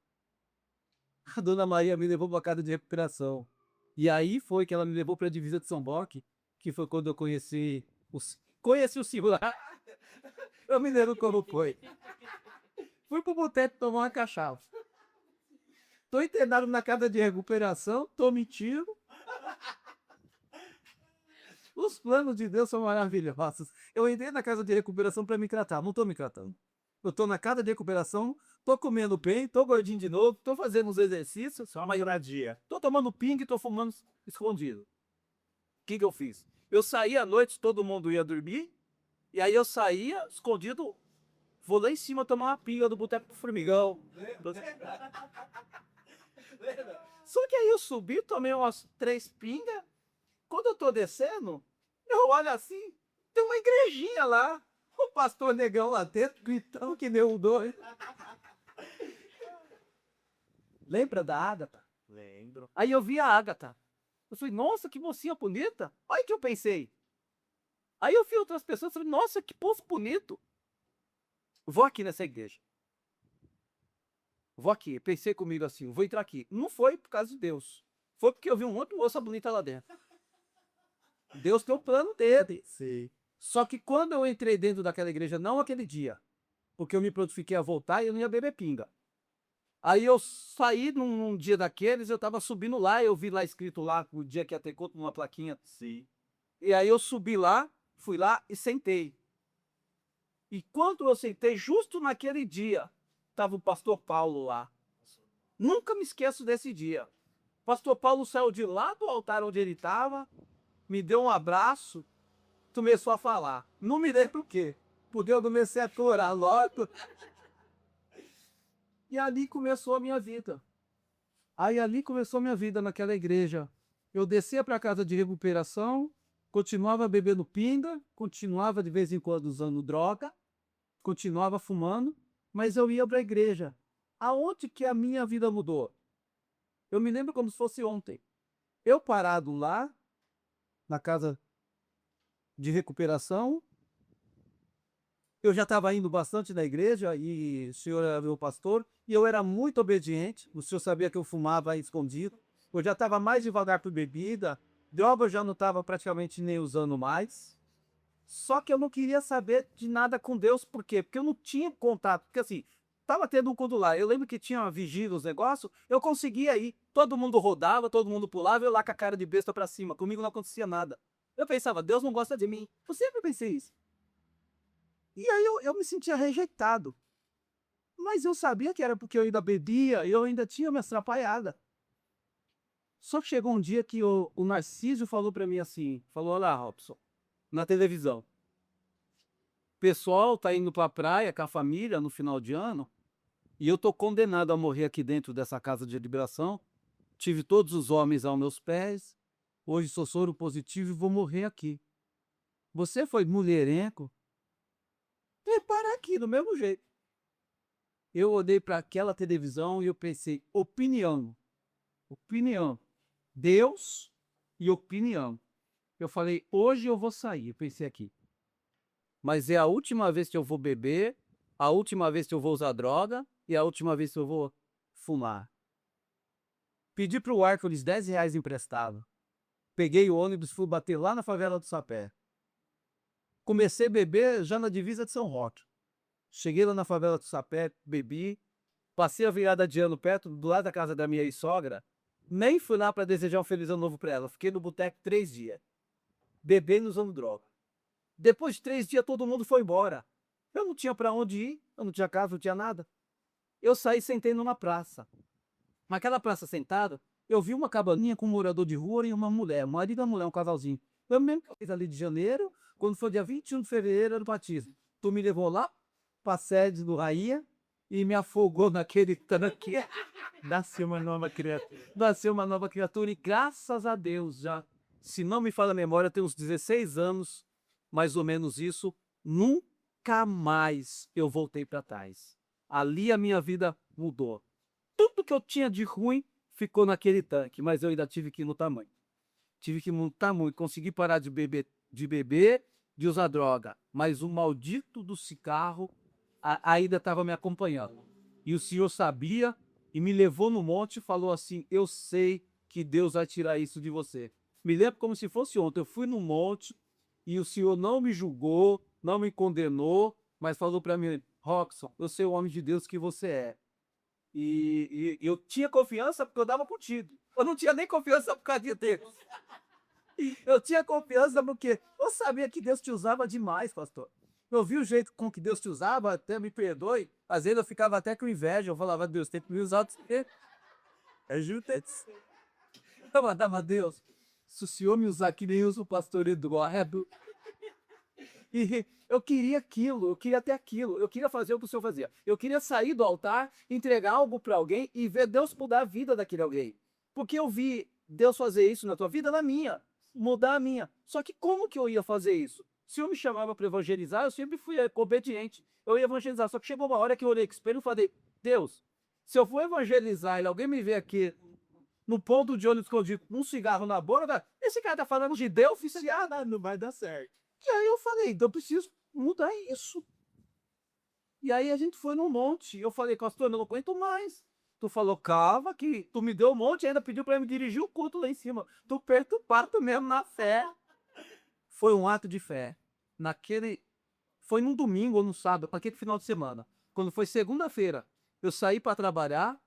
A dona Maria me levou para a casa de recuperação. E aí foi que ela me levou para a divisa de São Roque, que foi quando eu conheci o Senhor. Eu me lembro como foi. Fui pro boteco tomar uma cachaça. Tô internado na casa de recuperação, tô mentindo. Os planos de Deus são maravilhosos. Eu entrei na casa de recuperação para me tratar, não tô me tratando. Eu tô na casa de recuperação, tô comendo bem, tô gordinho de novo, tô fazendo uns exercícios, Só uma iradia. tô tomando ping e tô fumando escondido. O que que eu fiz? Eu saía à noite, todo mundo ia dormir, e aí eu saía escondido, vou lá em cima tomar uma pinga do Boteco do Formigão. Só que aí eu subi, tomei umas 3 pingas. Quando eu tô descendo, eu olho assim, tem uma igrejinha lá. O pastor negão lá dentro, gritando que nem um doido. Lembra da Ágata? Lembro. Aí eu vi a Ágata. Eu falei, nossa, que mocinha bonita. Olha o que eu pensei. Aí eu vi outras pessoas e falei, nossa, que povo bonito. Vou aqui nessa igreja. Vou aqui. Pensei comigo assim, vou entrar aqui. Não foi por causa de Deus. Foi porque eu vi um monte de moça bonita lá dentro. Deus tem o plano dele. Sim. Só que quando eu entrei dentro daquela igreja, não aquele dia, porque eu me prontifiquei a voltar e eu não ia beber pinga. Aí eu saí num dia daqueles, eu tava subindo lá, eu vi lá escrito lá o dia que ia ter culto numa plaquinha. Sim. E aí eu subi lá, fui lá e sentei. E quando eu sentei, justo naquele dia, tava o pastor Paulo lá. Nunca me esqueço desse dia. O pastor Paulo saiu de lá do altar onde ele estava, me deu um abraço, começou a falar. Não me lembro o quê, porque eu comecei a chorar logo. E ali começou a minha vida. Aí ali começou a minha vida naquela igreja. Eu descia para a casa de recuperação, continuava bebendo pinga, continuava de vez em quando usando droga, continuava fumando, mas eu ia para a igreja. Aonde que a minha vida mudou? Eu me lembro como se fosse ontem. Eu parado lá, na casa de recuperação, eu já estava indo bastante na igreja e o senhor era meu pastor e eu era muito obediente. O senhor sabia que eu fumava escondido. Eu já estava mais devagar por bebida, droga eu já não estava praticamente nem usando mais. Só que eu não queria saber de nada com Deus, por quê? Porque eu não tinha contato. Porque assim, tava tendo um culto lá. Eu lembro que tinha uma vigília, os negócios, eu conseguia ir. Todo mundo rodava, todo mundo pulava, eu lá com a cara de besta pra cima. Comigo não acontecia nada. Eu pensava, Deus não gosta de mim. Eu sempre pensei isso. E aí eu me sentia rejeitado. Mas eu sabia que era porque eu ainda bebia e eu ainda tinha me atrapalhada. Só que chegou um dia que o Narciso falou pra mim assim, falou, olha lá, Robson, na televisão. O pessoal tá indo pra praia com a família no final de ano e eu tô condenado a morrer aqui dentro dessa casa de liberação. Tive todos os homens aos meus pés, hoje sou soro positivo e vou morrer aqui. Você foi mulherengo? Para aqui, do mesmo jeito. Eu olhei para aquela televisão e eu pensei, opinião, opinião, Deus e opinião. Eu falei, hoje eu vou sair, eu pensei aqui. Mas é a última vez que eu vou beber, a última vez que eu vou usar droga e a última vez que eu vou fumar. Pedi pro Hércules R$ 10 emprestado. Peguei o ônibus, fui bater lá na favela do Sapé. Comecei a beber já na divisa de São Roque. Cheguei lá na favela do Sapé, bebi, passei a virada de ano perto, do lado da casa da minha sogra. Nem fui lá para desejar um feliz ano novo para ela. Fiquei no boteco 3 dias. bebendo e usando droga. Depois de 3 dias, todo mundo foi embora. Eu não tinha para onde ir, eu não tinha casa, não tinha nada. Eu saí sentei numa praça. Naquela praça sentado, eu vi uma cabaninha com um morador de rua e uma mulher, um marido e uma mulher, um casalzinho. Eu mesmo que eu fiz ali de janeiro, quando foi dia 21 de fevereiro, era o batismo. Tu me levou lá pra sede do Rainha e me afogou naquele tanque. Nasceu uma nova criatura. Nasceu uma nova criatura e graças a Deus já, se não me falha a memória, tem uns 16 anos, mais ou menos isso, nunca mais eu voltei para trás. Ali a minha vida mudou. Tudo que eu tinha de ruim ficou naquele tanque, mas eu ainda tive que lutar muito. Tive que lutar muito, consegui parar de beber, de usar droga, mas o maldito do cigarro ainda estava me acompanhando. E o Senhor sabia e me levou no monte e falou assim: eu sei que Deus vai tirar isso de você. Me lembro como se fosse ontem. Eu fui no monte e o Senhor não me julgou, não me condenou, mas falou para mim: Robson, eu sei o homem de Deus que você é. E eu tinha confiança porque eu dava contigo. Eu não tinha nem confiança por causa de Deus. Eu tinha confiança porque eu sabia que Deus te usava demais, pastor. Eu vi o jeito com que Deus te usava, até me perdoe. Às vezes eu ficava até com inveja. Eu falava: Deus, tem que me usar. Ajuda-te. Eu mandava: Deus, se o Senhor me usar que nem usa o pastor Eduardo. E eu queria aquilo, eu queria ter aquilo, eu queria fazer o que o Senhor fazia. Eu queria sair do altar, entregar algo para alguém e ver Deus mudar a vida daquele alguém. Porque eu vi Deus fazer isso na tua vida, na minha, mudar a minha. Só que como que eu ia fazer isso? Se eu me chamava para evangelizar, eu sempre fui obediente. Eu ia evangelizar, só que chegou uma hora que eu olhei com o espelho e falei: Deus, se eu for evangelizar e alguém me ver aqui no ponto de ônibus escondido, um cigarro na boca, esse cara tá falando de Deus oficial, Não vai dar certo. e aí eu falei: então eu preciso mudar isso. E aí a gente foi num monte. Eu falei: pastor, eu não aguento mais. Tu falou: calma, que tu me deu um monte e ainda pediu para me dirigir o culto lá em cima. Tu perturbado mesmo na fé. Foi um ato de fé. Foi num domingo ou no sábado, naquele final de semana. Quando foi segunda-feira, eu saí para trabalhar.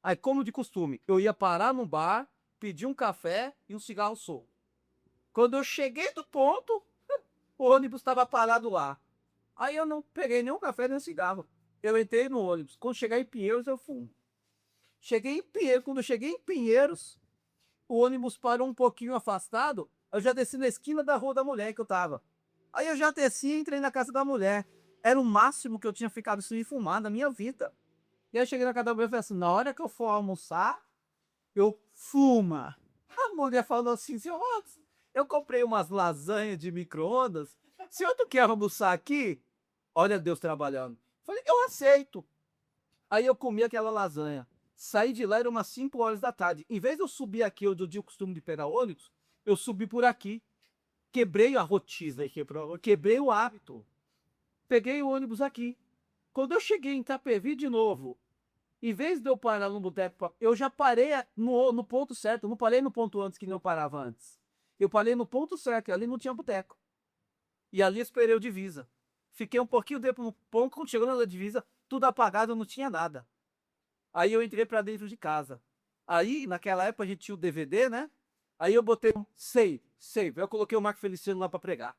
Aí, como de costume, eu ia parar no bar, pedir um café e um cigarro solto. Quando eu cheguei do ponto, o ônibus estava parado lá. Aí eu não peguei nenhum café nem cigarro. Eu entrei no ônibus. Quando chegar em Pinheiros, eu fumo. Cheguei em Pinheiros. Quando eu cheguei em Pinheiros, o ônibus parou um pouquinho afastado. Eu já desci na esquina da Rua da Mulher que eu tava. Aí eu já desci e entrei na casa da mulher. Era o máximo que eu tinha ficado sem fumar na minha vida. E aí eu cheguei na casa da mulher e falei assim: na hora que eu for almoçar, eu fuma. A mulher falou assim: senhor Robson, eu comprei umas lasanhas de micro-ondas. Senhor, tu quer almoçar aqui? Olha Deus trabalhando. Falei: eu aceito. Aí eu comi aquela lasanha. Saí de lá, era umas 5 horas da tarde. Em vez de eu subir aqui onde eu tinha o costume de pegar ônibus, eu subi por aqui. Quebrei a rotina, quebrei o hábito. Peguei o ônibus aqui. Quando eu cheguei em Itapevi de novo, em vez de eu parar no boteco, eu já parei no ponto certo. Eu não parei no ponto antes que não parava antes. Eu parei no ponto certo, ali não tinha boteco. E ali esperei o divisa. Fiquei um pouquinho tempo no ponto, quando chegou na divisa, tudo apagado, não tinha nada. Aí eu entrei pra dentro de casa. Aí, naquela época, a gente tinha o DVD, né? Aí eu botei um save. Eu coloquei o Marco Feliciano lá pra pregar.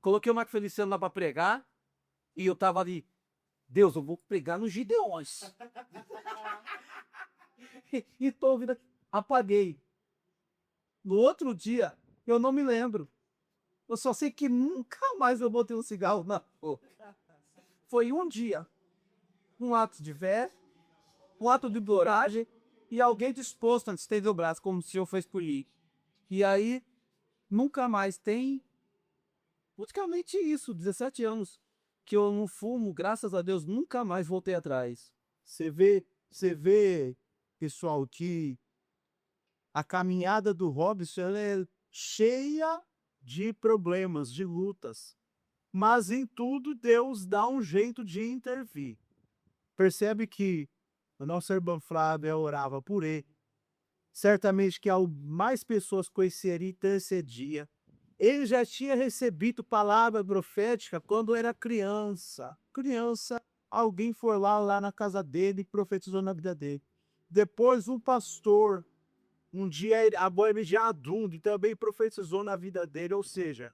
Coloquei o Marco Feliciano lá pra pregar e eu tava ali: Deus, eu vou pregar nos Gideões. E tô ouvindo, apaguei. No outro dia, eu não me lembro. Eu só sei que nunca mais eu botei um cigarro na boca. Foi um dia, um ato de fé, um ato de coragem e alguém disposto a estender o braço, como o Senhor fez por mim. E aí, nunca mais tem, praticamente isso, 17 anos que eu não fumo, graças a Deus, nunca mais voltei atrás. Você vê, pessoal, que a caminhada do Robson ela é cheia de problemas, de lutas. Mas em tudo Deus dá um jeito de intervir. Percebe que o nosso irmão Flávio orava por ele. Certamente que mais pessoas conheceria e intercedia. Ele já tinha recebido palavra profética quando era criança. Criança, alguém foi lá na casa dele e profetizou na vida dele. Depois um pastor um dia a Boêmia de Adum também profetizou na vida dele, ou seja,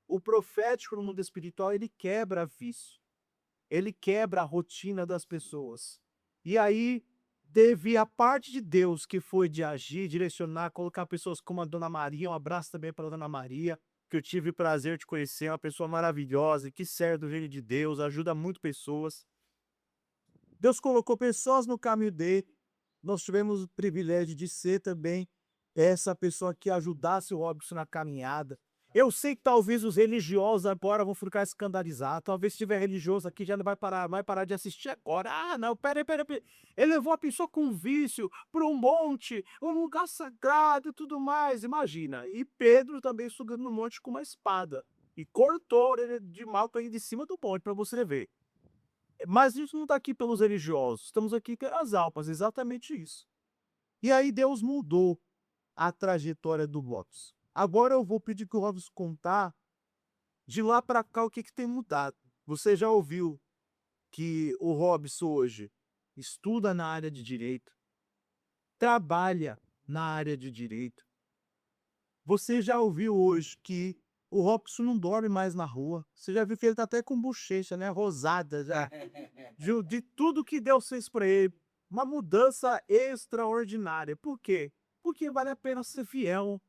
o profético no mundo espiritual, ele quebra vício, ele quebra a rotina das pessoas. E aí, teve a parte de Deus que foi de agir, direcionar, colocar pessoas como a Dona Maria, um abraço também para a Dona Maria, que eu tive o prazer de conhecer, uma pessoa maravilhosa, que serve do reino de Deus, ajuda muito pessoas. Deus colocou pessoas no caminho dele, nós tivemos o privilégio de ser também essa pessoa que ajudasse o Robson na caminhada. Eu sei que talvez os religiosos agora vão ficar escandalizados, talvez se tiver religioso aqui já não vai parar de assistir agora. Ah, não, pera. Ele levou a pessoa com vício para um monte, um lugar sagrado e tudo mais, imagina. E Pedro também sugando no monte com uma espada e cortou a orelha de Malco aí de cima do monte para você ver. Mas a gente não está aqui pelos religiosos, estamos aqui pelas almas, exatamente isso. E aí Deus mudou a trajetória do Robson. Agora eu vou pedir que o Robson contar de lá para cá o que tem mudado. Você já ouviu que o Robson hoje estuda na área de direito, trabalha na área de direito. Você já ouviu hoje que o Robson não dorme mais na rua. Você já viu que ele tá até com bochecha, né? Rosada já. De tudo que Deus fez para ele. Uma mudança extraordinária. Por quê? Porque vale a pena ser fiel.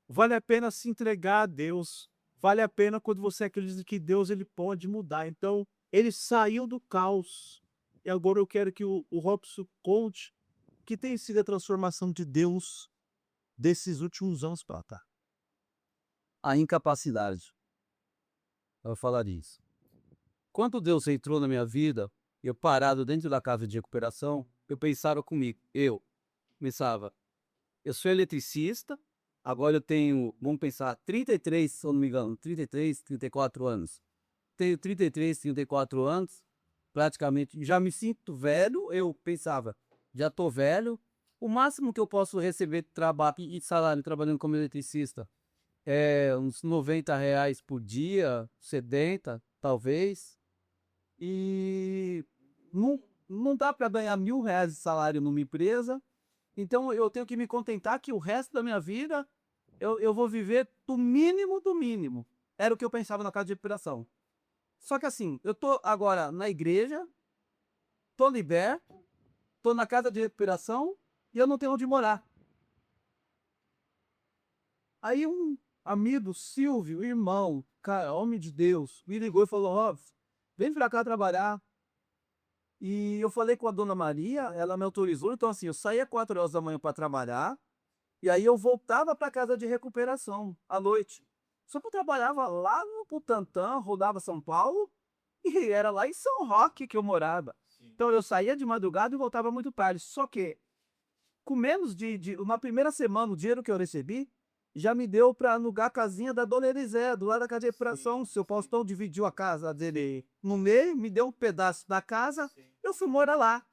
Vale a pena se entregar a Deus. Vale a pena quando você acredita que Deus ele pode mudar. Então, ele saiu do caos. E agora eu quero que o Robson conte que tem sido a transformação de Deus desses últimos anos para cá. A incapacidade. Eu vou falar disso. Quando Deus entrou na minha vida, eu parado dentro da casa de recuperação, eu pensava comigo, eu sou eletricista, agora eu tenho, vamos pensar, 33, se eu não me engano, 33, 34 anos. Tenho 33, 34 anos, praticamente, já me sinto velho, eu pensava, já tô velho, o máximo que eu posso receber de trabalho e salário trabalhando como eletricista é uns R$ 90 por dia, 70, talvez. E não dá para ganhar R$ 1.000 de salário numa empresa. Então eu tenho que me contentar que o resto da minha vida eu vou viver do mínimo do mínimo. Era o que eu pensava na casa de recuperação. Só que assim, eu tô agora na igreja, tô liberto, tô na casa de recuperação e eu não tenho onde morar. Aí um amigo, Silvio, irmão, cara, homem de Deus, me ligou e falou: Robson, vem pra cá trabalhar. E eu falei com a Dona Maria, ela me autorizou, então assim, eu saía 4 horas da manhã para trabalhar, e aí eu voltava para casa de recuperação à noite. Só que eu trabalhava lá no Butantã, rodava São Paulo, e era lá em São Roque que eu morava. Então eu saía de madrugada e voltava muito tarde. Só que, com menos na primeira semana, o dinheiro que eu recebi, já me deu para alugar a casinha da Dona Elisé, do lado da casa de recuperação. O seu Faustão dividiu a casa dele no meio, me deu um pedaço da casa, eu fui morar lá.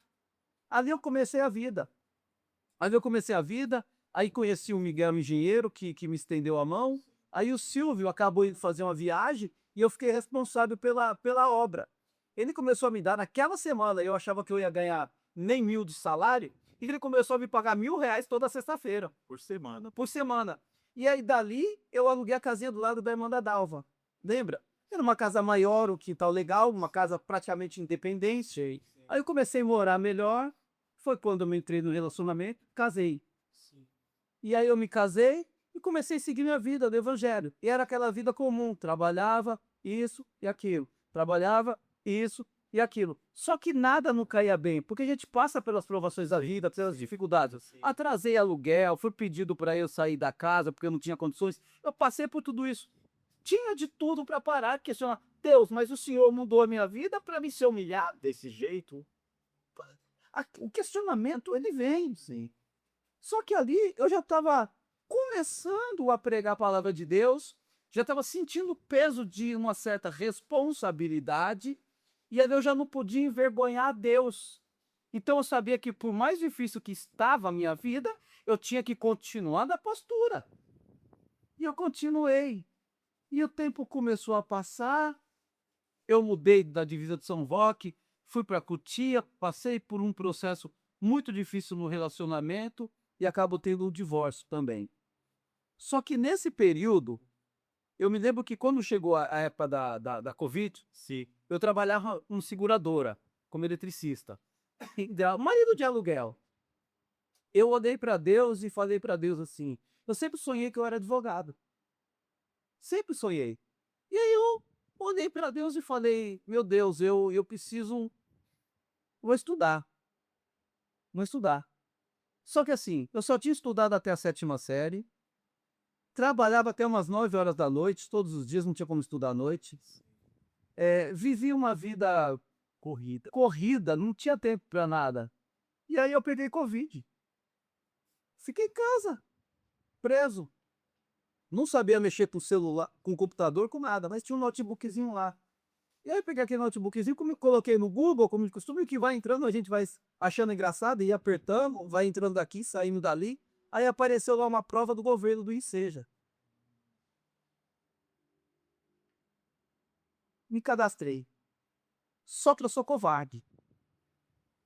Ali eu comecei a vida. Aí conheci o Miguel engenheiro, que me estendeu a mão. Aí o Silvio acabou indo fazer uma viagem e eu fiquei responsável pela obra. Ele começou a me dar, naquela semana, eu achava que eu ia ganhar nem 1.000 de salário, e ele começou a me pagar R$ 1.000 toda sexta-feira. Por semana. Por semana. E aí dali eu aluguei a casinha do lado da irmã da Dalva. Lembra? Era uma casa maior, um quintal legal, uma casa praticamente independente. Aí eu comecei a morar melhor. Foi quando eu me entrei no relacionamento, casei. E aí eu me casei e comecei a seguir minha vida do evangelho. E era aquela vida comum, trabalhava isso e aquilo. Trabalhava isso e aquilo. Só que nada não caía bem, porque a gente passa pelas provações da vida, pelas dificuldades. Atrasei aluguel, fui pedido para eu sair da casa porque eu não tinha condições. Eu passei por tudo isso. Tinha de tudo para parar, questionar: Deus, mas o Senhor mudou a minha vida para me ser humilhado desse jeito? O questionamento, ele vem, sim. Só que ali eu já estava começando a pregar a palavra de Deus, já estava sentindo o peso de uma certa responsabilidade, e ali eu já não podia envergonhar a Deus. Então eu sabia que por mais difícil que estava a minha vida, eu tinha que continuar na postura. E eu continuei. E o tempo começou a passar, eu mudei da divisa de São Roque, fui para Cotia, passei por um processo muito difícil no relacionamento, e acabo tendo um divórcio também. Só que nesse período, eu me lembro que quando chegou a época da Covid, Sim. eu trabalhava em seguradora, como eletricista, marido de aluguel. Eu olhei para Deus e falei para Deus assim, eu sempre sonhei que eu era advogado. Sempre sonhei. E aí eu olhei para Deus e falei, meu Deus, eu preciso, vou estudar. Vou estudar. Só que assim, eu só tinha estudado até a 7ª série, trabalhava até umas 9 horas da noite, todos os dias, não tinha como estudar à noite. Vivi uma vida corrida, não tinha tempo para nada. E aí eu peguei Covid. Fiquei em casa, preso. Não sabia mexer com celular, com computador, com nada, mas tinha um notebookzinho lá. E aí eu peguei aquele notebookzinho, como eu coloquei no Google, como de costume, que vai entrando, a gente vai achando engraçado, e ia apertando, vai entrando daqui, saindo dali. Aí apareceu lá uma prova do governo do INSEJA. Me cadastrei. Só que eu sou covarde.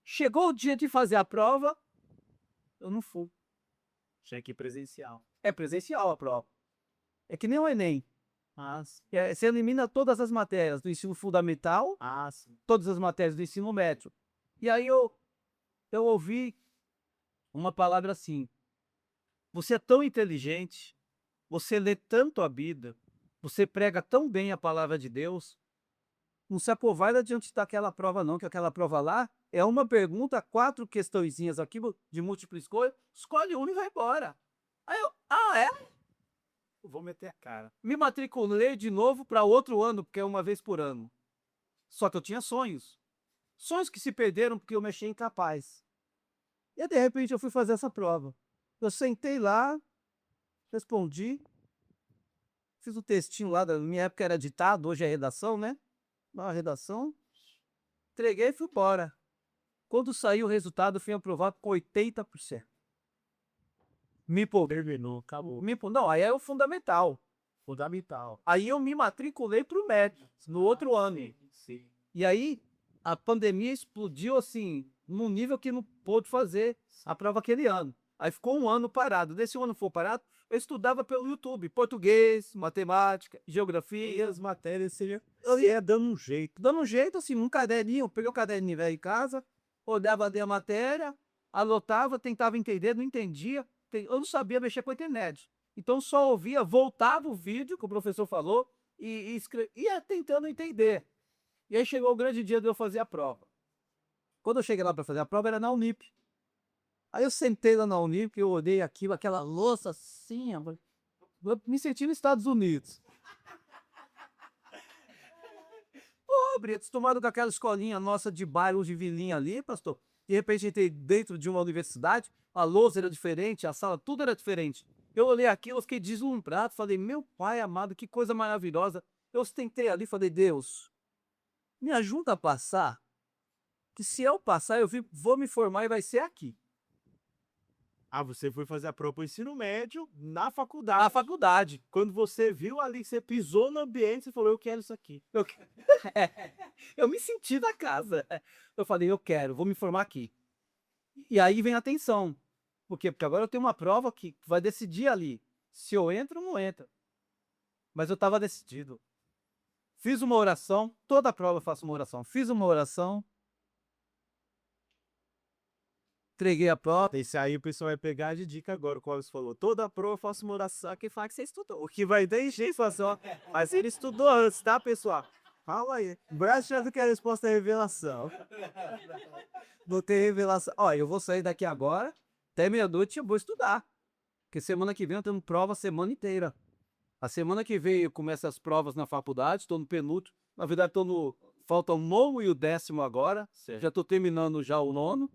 Chegou o dia de fazer a prova, eu não fui. Tinha que ir presencial. É presencial a prova. É que nem o Enem. Mas, Você elimina todas as matérias do ensino fundamental, sim. todas as matérias do ensino médio. E aí eu ouvi uma palavra assim: você é tão inteligente, você lê tanto a Bíblia, você prega tão bem a palavra de Deus, não se acovarda diante daquela prova não, que aquela prova lá é uma pergunta, 4 questõezinhas aqui de múltipla escolha, escolhe uma e vai embora. Aí eu, é? Vou meter a cara. Me matriculei de novo para outro ano, porque é uma vez por ano. Só que eu tinha sonhos. Sonhos que se perderam porque eu mexi incapaz. E aí, de repente eu fui fazer essa prova. Eu sentei lá, respondi, fiz o textinho lá, na minha época era ditado, hoje é redação, né? Na redação, entreguei e fui embora. Quando saiu o resultado, eu fui aprovado com 80%. Terminou, acabou. Não, aí é o fundamental. Fundamental. Aí eu me matriculei para o médio, no outro ano. Sim. E aí a pandemia explodiu assim, num nível que não pôde fazer a prova aquele ano. Aí ficou um ano parado. Desse ano for parado, eu estudava pelo YouTube, português, matemática, E geografia. as matérias seriam. Você é dando um jeito. Dando um jeito assim, num caderninho, eu peguei o caderninho velho em casa, olhava ali a matéria, anotava, tentava entender, não entendia. Eu não sabia mexer com a internet. Então só ouvia, voltava o vídeo que o professor falou e ia tentando entender. E aí chegou o grande dia de eu fazer a prova. Quando eu cheguei lá para fazer a prova, era na Unip. Aí eu sentei lá na Unip, eu olhei aquilo, aquela louça assim, eu me senti nos Estados Unidos. Pobre, acostumado com aquela escolinha nossa de bairro de vilinha ali, pastor. De repente entrei dentro de uma universidade, a louça era diferente, a sala, tudo era diferente. Eu olhei aquilo, eu fiquei deslumbrado, falei, meu pai amado, que coisa maravilhosa. Eu sentei ali e falei, Deus, me ajuda a passar, que se eu passar, vou me formar e vai ser aqui. Você foi fazer a prova pro ensino médio na faculdade. Na faculdade. Quando você viu ali, você pisou no ambiente, você falou, eu quero isso aqui. Eu me senti na casa. Eu falei, eu quero, vou me formar aqui. E aí vem a tensão. Por quê? Porque agora eu tenho uma prova que vai decidir ali se eu entro ou não entro. Mas eu estava decidido. Fiz uma oração, toda a prova eu faço uma oração. Fiz uma oração, entreguei a prova. Esse aí o pessoal vai pegar de dica agora, o Clóvis falou. Toda a prova eu faço uma oração, quem fala que você estudou. O que vai dar jeito, fala assim, ó. Mas ele estudou antes, tá, pessoal? Fala aí. Braço já que a resposta é revelação. Não tem revelação. Ó, eu vou sair daqui agora, até meia-noite eu vou estudar. Porque semana que vem eu tenho prova a semana inteira. A semana que vem eu começo as provas na faculdade, estou no penúltimo. Na verdade, falta o 9º e o 10º agora. Certo. Já estou terminando já o 9º.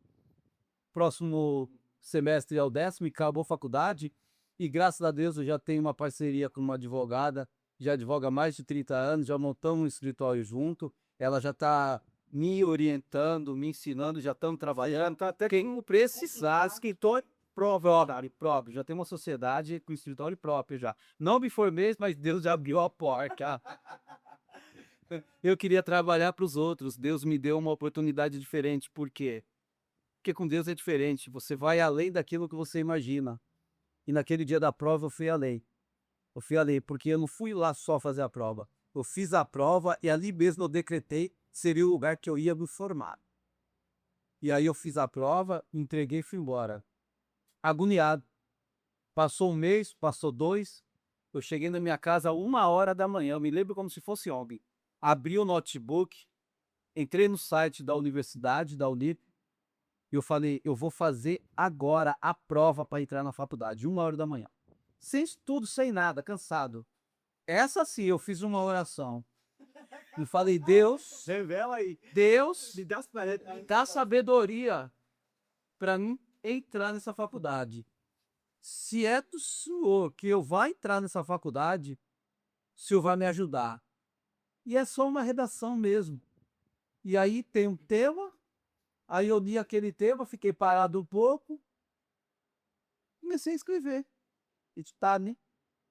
Próximo semestre é o 10º e acabou a faculdade. E graças a Deus eu já tenho uma parceria com uma advogada, já advoga há mais de 30 anos, já montamos um escritório junto. Ela já está me orientando, me ensinando, já estamos trabalhando. Tá até quem precisar, escritório próprio. Já tem uma sociedade com escritório próprio já. Não me formei, mas Deus já abriu a porta. Eu queria trabalhar para os outros. Deus me deu uma oportunidade diferente. Por quê? Porque com Deus é diferente. Você vai além daquilo que você imagina. E naquele dia da prova eu fui além. Eu fui além, porque eu não fui lá só fazer a prova. Eu fiz a prova e ali mesmo eu decretei que seria o lugar que eu ia me formar. E aí eu fiz a prova, entreguei e fui embora. Agoniado. Passou um mês, passou 2. Eu cheguei na minha casa 1h da manhã. Eu me lembro como se fosse ontem. Abri o notebook, entrei no site da universidade, da Unip, e eu falei, eu vou fazer agora a prova para entrar na faculdade, 1h da manhã. Sem estudo, sem nada, cansado. Essa sim, eu fiz uma oração. E falei, Deus, Revela aí. Deus, Me dá as paredes. dá sabedoria para mim entrar nessa faculdade. Se é do Senhor que eu vá entrar nessa faculdade, o Senhor vai me ajudar. E é só uma redação mesmo. E aí tem um tema, aí eu li aquele tema, fiquei parado um pouco, comecei a escrever. Editar, né?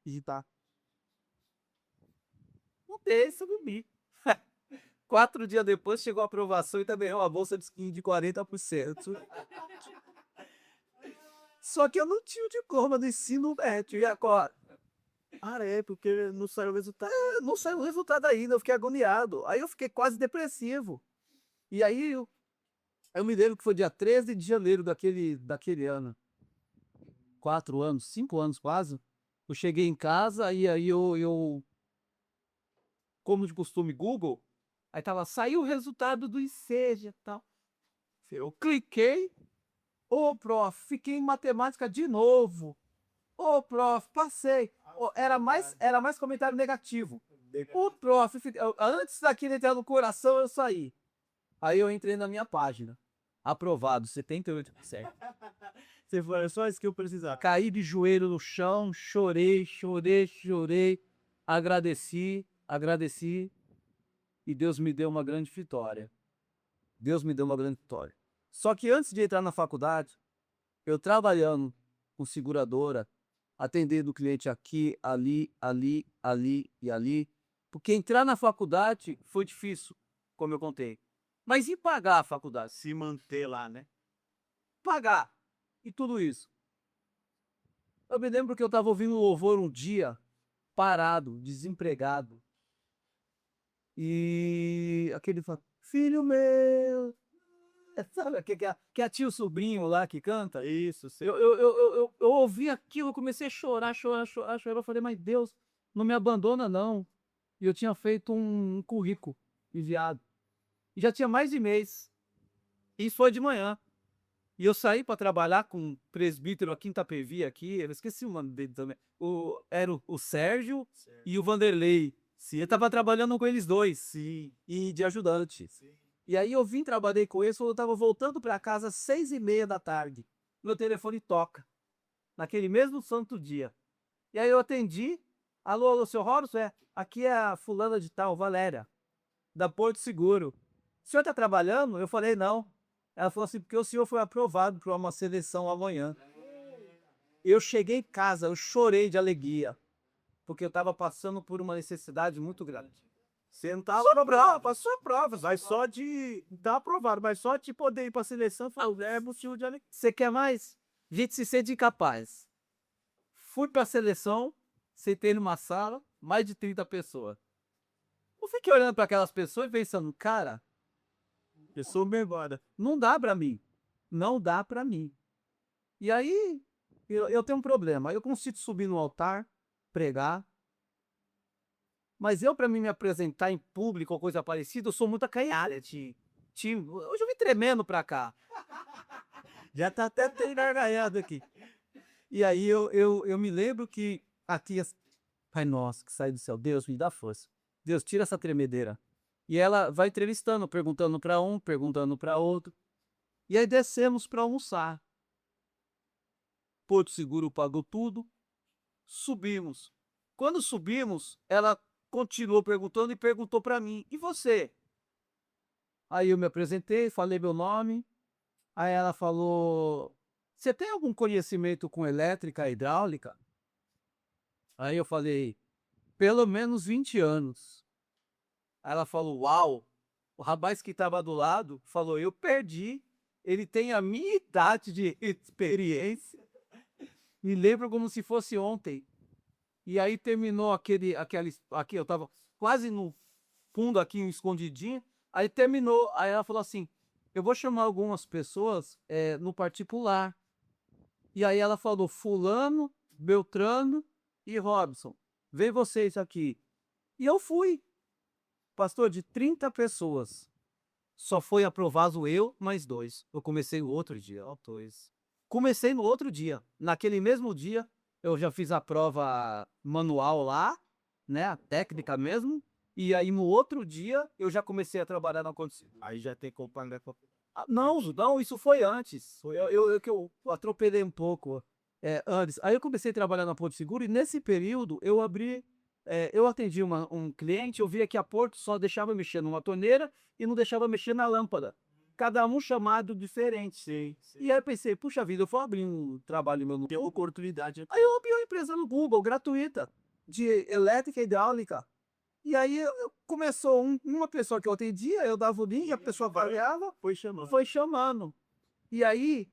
Digitar. Um texto, eu bebi. 4 dias depois chegou a aprovação e também uma bolsa de 40%. Só que eu não tinha o diploma do ensino médio. E agora? Ah, é, porque não saiu o resultado. Não saiu o resultado ainda, eu fiquei agoniado. Aí eu fiquei quase depressivo. E aí eu me lembro que foi dia 13 de janeiro daquele ano. 4 anos, 5 anos quase. Eu cheguei em casa e aí eu como de costume, Google. Aí tava, saiu o resultado do ICEJA e tal. Eu cliquei. Ô, prof, fiquei em matemática de novo. Ô, prof, passei. Ô, era mais comentário negativo. Ô, prof, antes daquele entrar no coração, eu saí. Aí eu entrei na minha página. Aprovado, 78%. Você falou, é só isso que eu precisava. Caí de joelho no chão, chorei, chorei, chorei. Agradeci, agradeci. E Deus me deu uma grande vitória. Deus me deu uma grande vitória. Só que antes de entrar na faculdade, eu trabalhando com seguradora, atendendo o cliente aqui, ali, ali, ali e ali. Porque entrar na faculdade foi difícil, como eu contei. Mas e pagar a faculdade? Se manter lá, né? Pagar. E tudo isso. Eu me lembro que eu estava ouvindo louvor um dia, parado, desempregado. E aquele fala, filho meu. Sabe que é a tio sobrinho lá que canta? Isso, sim. Eu ouvi aquilo, eu comecei a chorar, chorar, chorar, chorar. Eu falei, mas Deus, não me abandona não. E eu tinha feito um currículo enviado. E já tinha mais de mês. Isso foi de manhã. E eu saí para trabalhar com um presbítero aqui em Itapevi, aqui, eu esqueci o nome dele também. Era o Sérgio e o Vanderlei. Sim. Eu tava trabalhando com eles dois. Sim. E de ajudante. Sim. E aí eu vim, trabalhei com eles, quando eu tava voltando para casa às 6h30 da tarde. Meu telefone toca. Naquele mesmo santo dia. E aí eu atendi. Alô, alô, seu Robson? Aqui é a fulana de tal, Valéria, da Porto Seguro. O senhor tá trabalhando? Eu falei, não. Ela falou assim, porque o senhor foi aprovado para uma seleção amanhã. Eu cheguei em casa, eu chorei de alegria, porque eu estava passando por uma necessidade muito grande. Você não tava aprovado, passou a prova, mas só de. Não tá aprovado, mas só de poder ir pra seleção, é motivo de alegria. Você quer mais? Gente se sente incapaz. Fui para a seleção, sentei numa sala, mais de 30 pessoas. Eu fiquei olhando para aquelas pessoas e pensando, cara, Pessoa mergulhada. não dá para mim. Não dá para mim. E aí, eu tenho um problema. Eu consigo subir no altar, pregar, mas eu, para mim me apresentar em público ou coisa parecida, eu sou muito acanhada. Hoje eu vim tremendo pra cá. Já tá até tendo gargalhado aqui. E aí eu me lembro que aqui, Pai nosso que sai do céu, Deus me dá força. Deus, tira essa tremedeira. E ela vai entrevistando, perguntando para um, perguntando para outro. E aí descemos para almoçar. Porto Seguro pagou tudo. Subimos. Quando subimos, ela continuou perguntando e perguntou para mim, e você? Aí eu me apresentei, falei meu nome. Aí ela falou, você tem algum conhecimento com elétrica e hidráulica? Aí eu falei, pelo menos 20 anos. Aí ela falou, uau. O rapaz que estava do lado falou, eu perdi ele tem a minha idade de experiência. Me lembro como se fosse ontem. E aí terminou aqui eu tava quase no fundo aqui, escondidinho. Aí terminou, aí ela falou assim: eu vou chamar algumas pessoas no particular. E aí ela falou: Fulano, Beltrano e Robson, vem vocês aqui. E eu fui, pastor, de 30 pessoas. Só foi aprovado eu mais 2. Eu comecei o outro dia, ó, 2. Comecei no outro dia. Naquele mesmo dia, eu já fiz a prova manual lá, né, a técnica mesmo. E aí no outro dia, eu já comecei a trabalhar na condição. Aí já tem companhia. Não, isso foi antes. Que eu atropelei um pouco antes. Aí eu comecei a trabalhar na Porto Seguro e nesse período eu atendi um cliente, eu via que a Porto só deixava mexer numa torneira e não deixava mexer na lâmpada. Cada um chamado diferente. Sim, sim. E aí eu pensei, puxa vida, eu vou abrir um trabalho meu no Tem oportunidade. Aí eu abri uma empresa no Google, gratuita, de elétrica e hidráulica. E aí começou uma pessoa que eu atendia, eu dava o link, a pessoa avaliava, Foi chamando. foi chamando. E aí,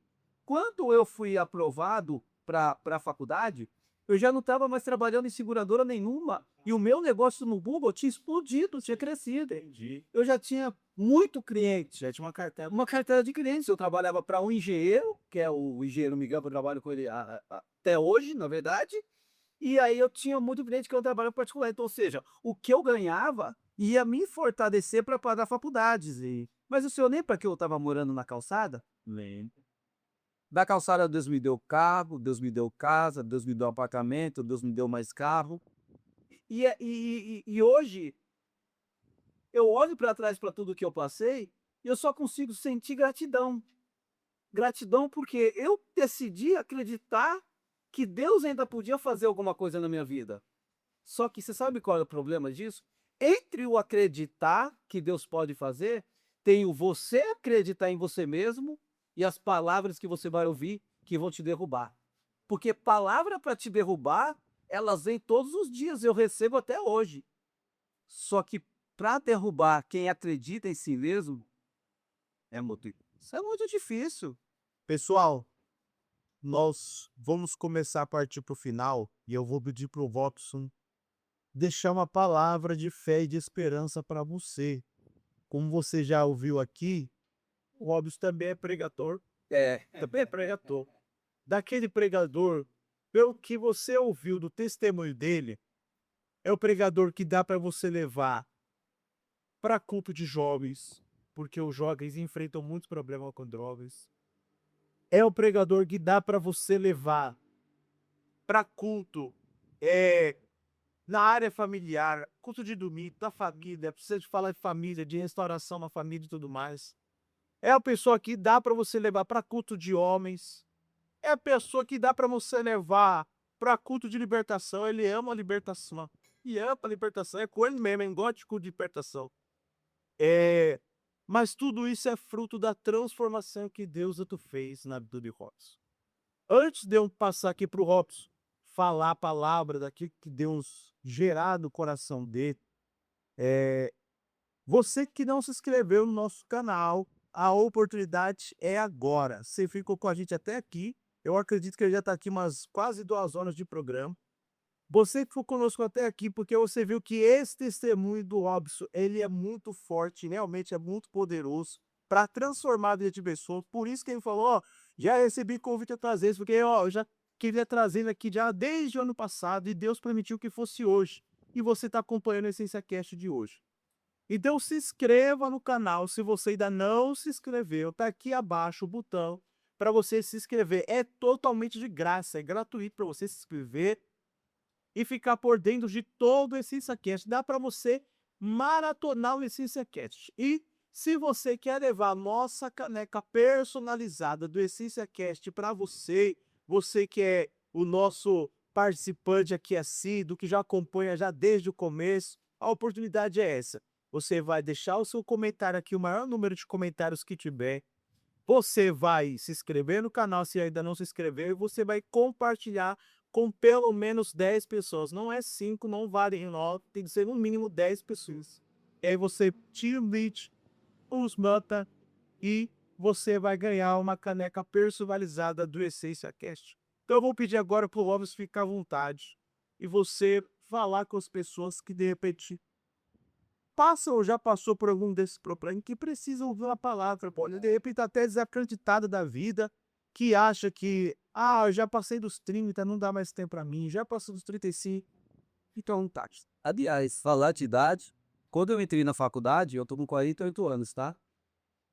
quando eu fui aprovado para a faculdade, eu já não estava mais trabalhando em seguradora nenhuma. E o meu negócio no Google tinha explodido, tinha crescido. Entendi. Eu já tinha muito cliente, Já tinha uma carteira de clientes. Eu trabalhava para um engenheiro, que é o engenheiro Miguel, que eu trabalho com ele até hoje, na verdade. E aí eu tinha muito cliente que eu trabalho particular. Então, ou seja, o que eu ganhava ia me fortalecer para pagar faculdades. Mas o senhor lembra que eu estava morando na calçada? Lembro. Da calçada Deus me deu carro, Deus me deu casa, Deus me deu apartamento, Deus me deu mais carro. E hoje eu olho para trás para tudo que eu passei e eu só consigo sentir gratidão. Gratidão porque eu decidi acreditar que Deus ainda podia fazer alguma coisa na minha vida. Só que você sabe qual é o problema disso? Entre o acreditar que Deus pode fazer, tem o você acreditar em você mesmo e as palavras que você vai ouvir que vão te derrubar. Porque palavra para te derrubar, elas vêm todos os dias, eu recebo até hoje. Só que para derrubar quem acredita em si mesmo, isso é muito difícil. Pessoal, nós vamos começar a partir para o final e eu vou pedir para o Robson deixar uma palavra de fé e de esperança para você. Como você já ouviu aqui, o Robson também é pregador. Também é pregador. Daquele pregador, pelo que você ouviu do testemunho dele, é o pregador que dá para você levar para culto de jovens, porque os jovens enfrentam muitos problemas com drogas. É o pregador que dá para você levar para culto na área familiar, culto de domingo, da família, precisa de falar de família, de restauração na família e tudo mais. É a pessoa que dá para você levar para culto de homens. É a pessoa que dá para você levar para culto de libertação. Ele ama a libertação. E ama a libertação. É com ele mesmo, é gótico de libertação. Mas tudo isso é fruto da transformação que Deus tu fez na vida de Robson. Antes de eu passar aqui para o Robson falar a palavra daquilo que Deus gerar no coração dele, você que não se inscreveu no nosso canal, a oportunidade é agora. Você ficou com a gente até aqui. Eu acredito que ele já está aqui umas quase 2 horas de programa. Você que ficou conosco até aqui porque você viu que esse testemunho do Robson, ele é muito forte, realmente é muito poderoso para transformar a vida de pessoas. Por isso que ele falou, ó, já recebi convite outras vezes, porque ó, eu já queria trazer ele aqui já desde o ano passado e Deus permitiu que fosse hoje. E você está acompanhando a Essência Cast de hoje. Então se inscreva no canal se você ainda não se inscreveu. Tá aqui abaixo o botão para você se inscrever. É totalmente de graça, é gratuito para você se inscrever e ficar por dentro de todo o EssênciaCast. Dá para você maratonar o EssênciaCast. E se você quer levar a nossa caneca personalizada do EssênciaCast para você, você que é o nosso participante aqui assíduo, que já acompanha já desde o começo, a oportunidade é essa. Você vai deixar o seu comentário aqui, o maior número de comentários que tiver. Você vai se inscrever no canal se ainda não se inscreveu e você vai compartilhar com pelo menos 10 pessoas. Não é 5, não vale 9, tem que ser no mínimo 10 pessoas. E aí você tira o vídeo, os mata e você vai ganhar uma caneca personalizada do Essência Cast. Então eu vou pedir agora pro Robson ficar à vontade e você falar com as pessoas que de repente passam ou já passou por algum desses problemas que precisam ouvir uma palavra, pode de repente até desacreditada da vida, que acha que, eu já passei dos 30, não dá mais tempo pra mim, já passou dos 35, então tá. Aliás, falar de idade, quando eu entrei na faculdade, eu tô com 48 anos, tá?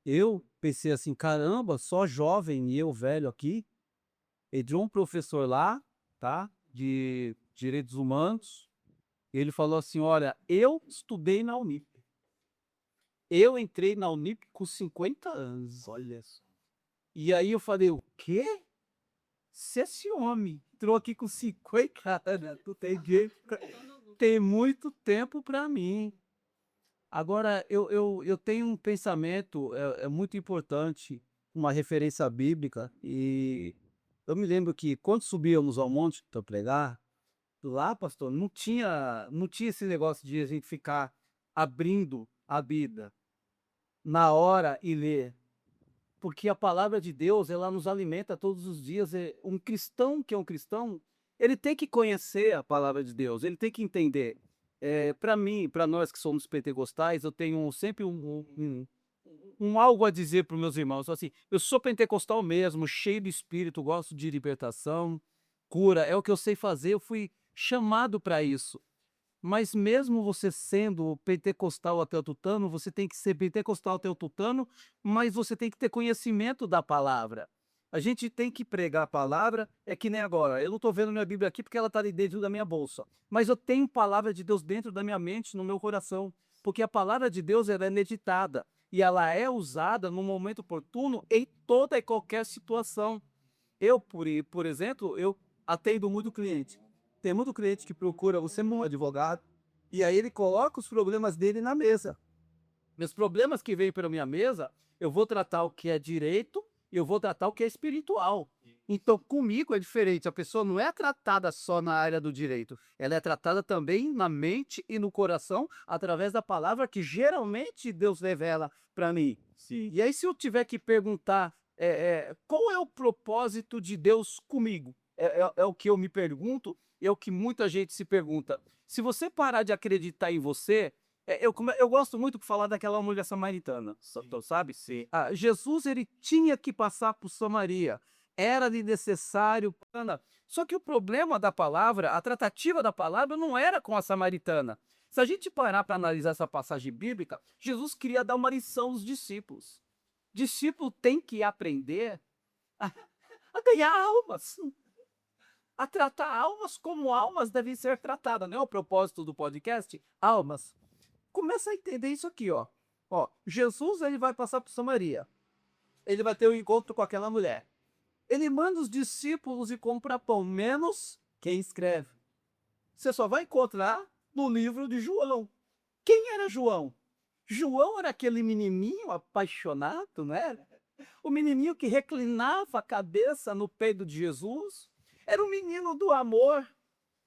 Eu pensei assim, caramba, só jovem e eu velho aqui. Entrou um professor lá, tá? De direitos humanos. Ele falou assim: olha, eu estudei na Unip. Eu entrei na Unip com 50 anos. Olha só. E aí eu falei: o quê? Se esse homem entrou aqui com 50 anos, tu tem jeito. Tem muito tempo para mim. Agora, eu tenho um pensamento, é muito importante, uma referência bíblica, e eu me lembro que quando subíamos ao monte para pregar, lá, pastor, não tinha esse negócio de a gente ficar abrindo a Bíblia na hora e ler, porque a palavra de Deus, ela nos alimenta todos os dias. Um cristão que é um cristão, ele tem que conhecer a palavra de Deus, ele tem que entender. Para mim, para nós que somos pentecostais, eu tenho sempre um algo a dizer para os meus irmãos. Assim, eu sou pentecostal mesmo, cheio de espírito, gosto de libertação, cura, é o que eu sei fazer, eu fui chamado para isso. Mas mesmo você sendo pentecostal até o tutano, você tem que ser pentecostal até o tutano, mas você tem que ter conhecimento da palavra. A gente tem que pregar a palavra, é que nem agora. Eu não estou vendo minha Bíblia aqui porque ela está ali dentro da minha bolsa. Mas eu tenho palavra de Deus dentro da minha mente, no meu coração. Porque a palavra de Deus, ela é meditada. E ela é usada no momento oportuno em toda e qualquer situação. Eu, por exemplo, eu atendo muito cliente. Tem muito cliente que procura você, um advogado, e aí ele coloca os problemas dele na mesa. Meus problemas que vêm pela minha mesa, eu vou tratar o que é direito e eu vou tratar o que é espiritual. Então, comigo é diferente. A pessoa não é tratada só na área do direito, ela é tratada também na mente e no coração, através da palavra que geralmente Deus revela para mim. Sim. E aí, se eu tiver que perguntar qual é o propósito de Deus comigo, é o que eu me pergunto, é o que muita gente se pergunta. Se você parar de acreditar em você, eu gosto muito de falar daquela mulher samaritana, sabe? Sim. Jesus, ele tinha que passar por Samaria, era-lhe necessário. Só que o problema da palavra, a tratativa da palavra não era com a samaritana. Se a gente parar para analisar essa passagem bíblica, Jesus queria dar uma lição aos discípulos. Discípulo tem que aprender a ganhar almas, a tratar almas como almas devem ser tratadas, não é o propósito do podcast? Almas. Começa a entender isso aqui, ó. Jesus, ele vai passar por Samaria. Ele vai ter um encontro com aquela mulher. Ele manda os discípulos ir comprar pão, menos quem escreve. Você só vai encontrar no livro de João. Quem era João? João era aquele menininho apaixonado, né? O menininho que reclinava a cabeça no peito de Jesus. Era o menino do amor.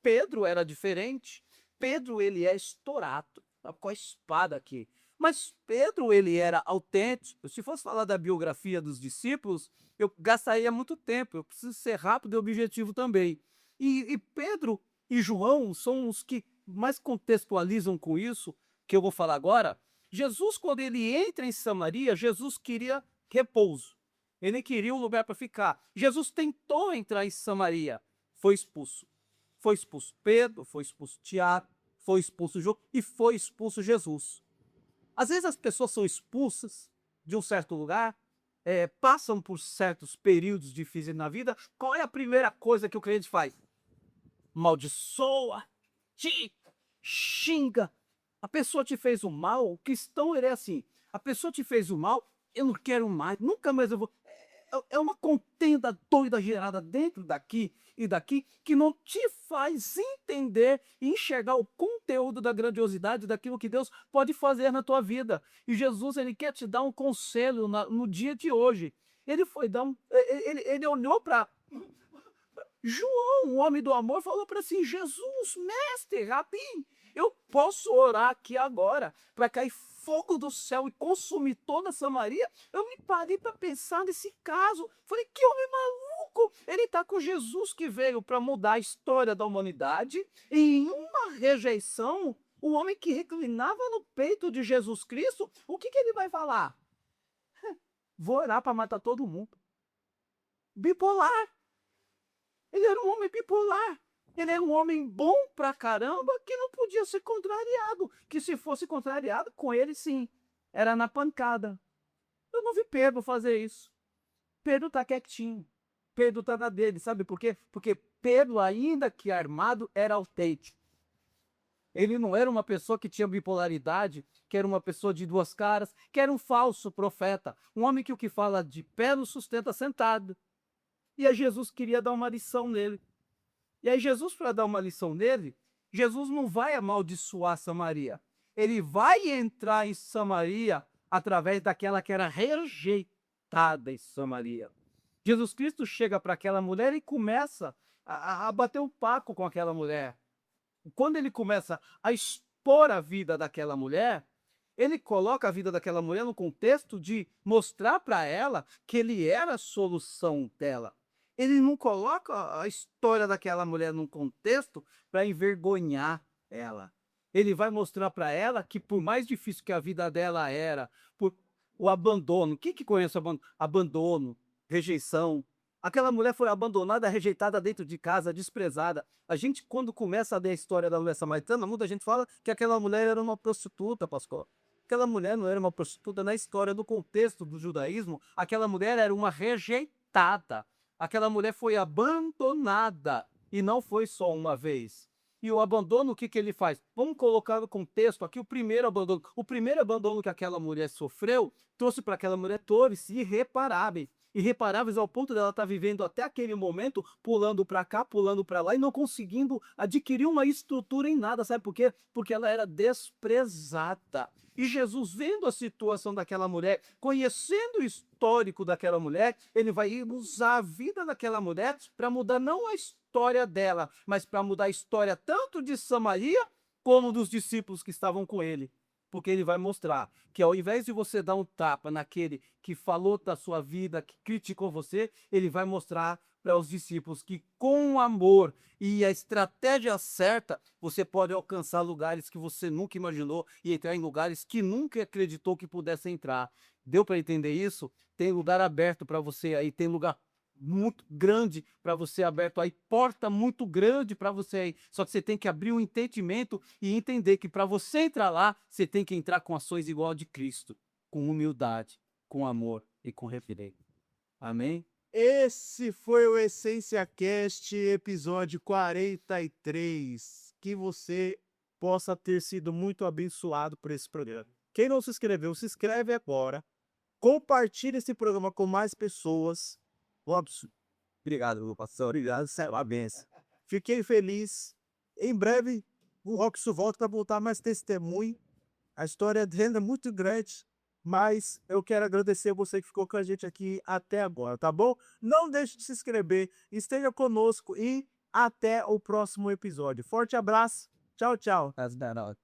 Pedro era diferente. Pedro, ele é estourado, tá com a espada aqui. Mas Pedro, ele era autêntico. Se fosse falar da biografia dos discípulos, eu gastaria muito tempo. Eu preciso ser rápido e objetivo também. E Pedro e João são os que mais contextualizam com isso, que eu vou falar agora. Jesus, quando ele entra em Samaria, Jesus queria repouso. Ele queria um lugar para ficar. Jesus tentou entrar em Samaria, foi expulso. Foi expulso Pedro, foi expulso Tiago, foi expulso João e foi expulso Jesus. Às vezes as pessoas são expulsas de um certo lugar, passam por certos períodos difíceis na vida. Qual é a primeira coisa que o crente faz? Maldiçoa, xinga. A pessoa te fez o mal, o cristão ele é assim. A pessoa te fez o mal, eu não quero mais, nunca mais eu vou. É uma contenda doida gerada dentro daqui e daqui que não te faz entender e enxergar o conteúdo da grandiosidade daquilo que Deus pode fazer na tua vida. E Jesus, ele quer te dar um conselho no dia de hoje. Ele foi dar ele olhou para João, o homem do amor, falou para assim: Jesus, mestre, Rabi, eu posso orar aqui agora para cair fogo do céu e consumir toda Samaria, eu me parei para pensar nesse caso. Falei, que homem maluco! Ele está com Jesus que veio para mudar a história da humanidade, e em uma rejeição, o homem que reclinava no peito de Jesus Cristo, o que ele vai falar? Vou orar para matar todo mundo. Bipolar. Ele era um homem bipolar. Ele era um homem bom pra caramba que não podia ser contrariado. Que se fosse contrariado, com ele sim. Era na pancada. Eu não vi Pedro fazer isso. Pedro tá quietinho. Pedro tá na dele. Sabe por quê? Porque Pedro, ainda que armado, era autêntico. Ele não era uma pessoa que tinha bipolaridade, que era uma pessoa de duas caras, que era um falso profeta. Um homem que o que fala de pé não sustenta sentado. E aí Jesus queria dar uma lição nele. E aí Jesus, para dar uma lição nele, Jesus não vai amaldiçoar Samaria. Ele vai entrar em Samaria através daquela que era rejeitada em Samaria. Jesus Cristo chega para aquela mulher e começa a bater um papo com aquela mulher. Quando ele começa a expor a vida daquela mulher, ele coloca a vida daquela mulher no contexto de mostrar para ela que ele era a solução dela. Ele não coloca a história daquela mulher num contexto para envergonhar ela. Ele vai mostrar para ela que por mais difícil que a vida dela era, por o abandono, quem que conhece abandono? Abandono, rejeição. Aquela mulher foi abandonada, rejeitada dentro de casa, desprezada. A gente, quando começa a ler a história da mulher samaritana, muita gente fala que aquela mulher era uma prostituta, pastor. Aquela mulher não era uma prostituta na história, no contexto do judaísmo. Aquela mulher era uma rejeitada. Aquela mulher foi abandonada, e não foi só uma vez. E o abandono, o que ele faz? Vamos colocar no contexto aqui o primeiro abandono. O primeiro abandono que aquela mulher sofreu, trouxe para aquela mulher dores irreparáveis. Irreparáveis ao ponto dela estar vivendo até aquele momento, pulando para cá, pulando para lá, e não conseguindo adquirir uma estrutura em nada. Sabe por quê? Porque ela era desprezada. E Jesus, vendo a situação daquela mulher, conhecendo o histórico daquela mulher, ele vai usar a vida daquela mulher para mudar não a história dela, mas para mudar a história tanto de Samaria como dos discípulos que estavam com ele. Porque ele vai mostrar que ao invés de você dar um tapa naquele que falou da sua vida, que criticou você, ele vai mostrar para os discípulos que com amor e a estratégia certa, você pode alcançar lugares que você nunca imaginou e entrar em lugares que nunca acreditou que pudesse entrar. Deu para entender isso? Tem lugar aberto para você aí, tem lugar muito grande para você aberto aí, porta muito grande para você aí. Só que você tem que abrir o entendimento e entender que para você entrar lá, você tem que entrar com ações igual a de Cristo, com humildade, com amor e com reverência. Amém? Esse foi o Essência Cast, episódio 43. Que você possa ter sido muito abençoado por esse programa. Quem não se inscreveu, se inscreve agora. Compartilhe esse programa com mais pessoas. Robson, obrigado, meu pastor. Obrigado, céu, a benção. Fiquei feliz. Em breve, o Robson volta para botar mais testemunho. A história dele é muito grande, mas eu quero agradecer você que ficou com a gente aqui até agora, tá bom? Não deixe de se inscrever, esteja conosco e até o próximo episódio. Forte abraço. Tchau, tchau. That's that.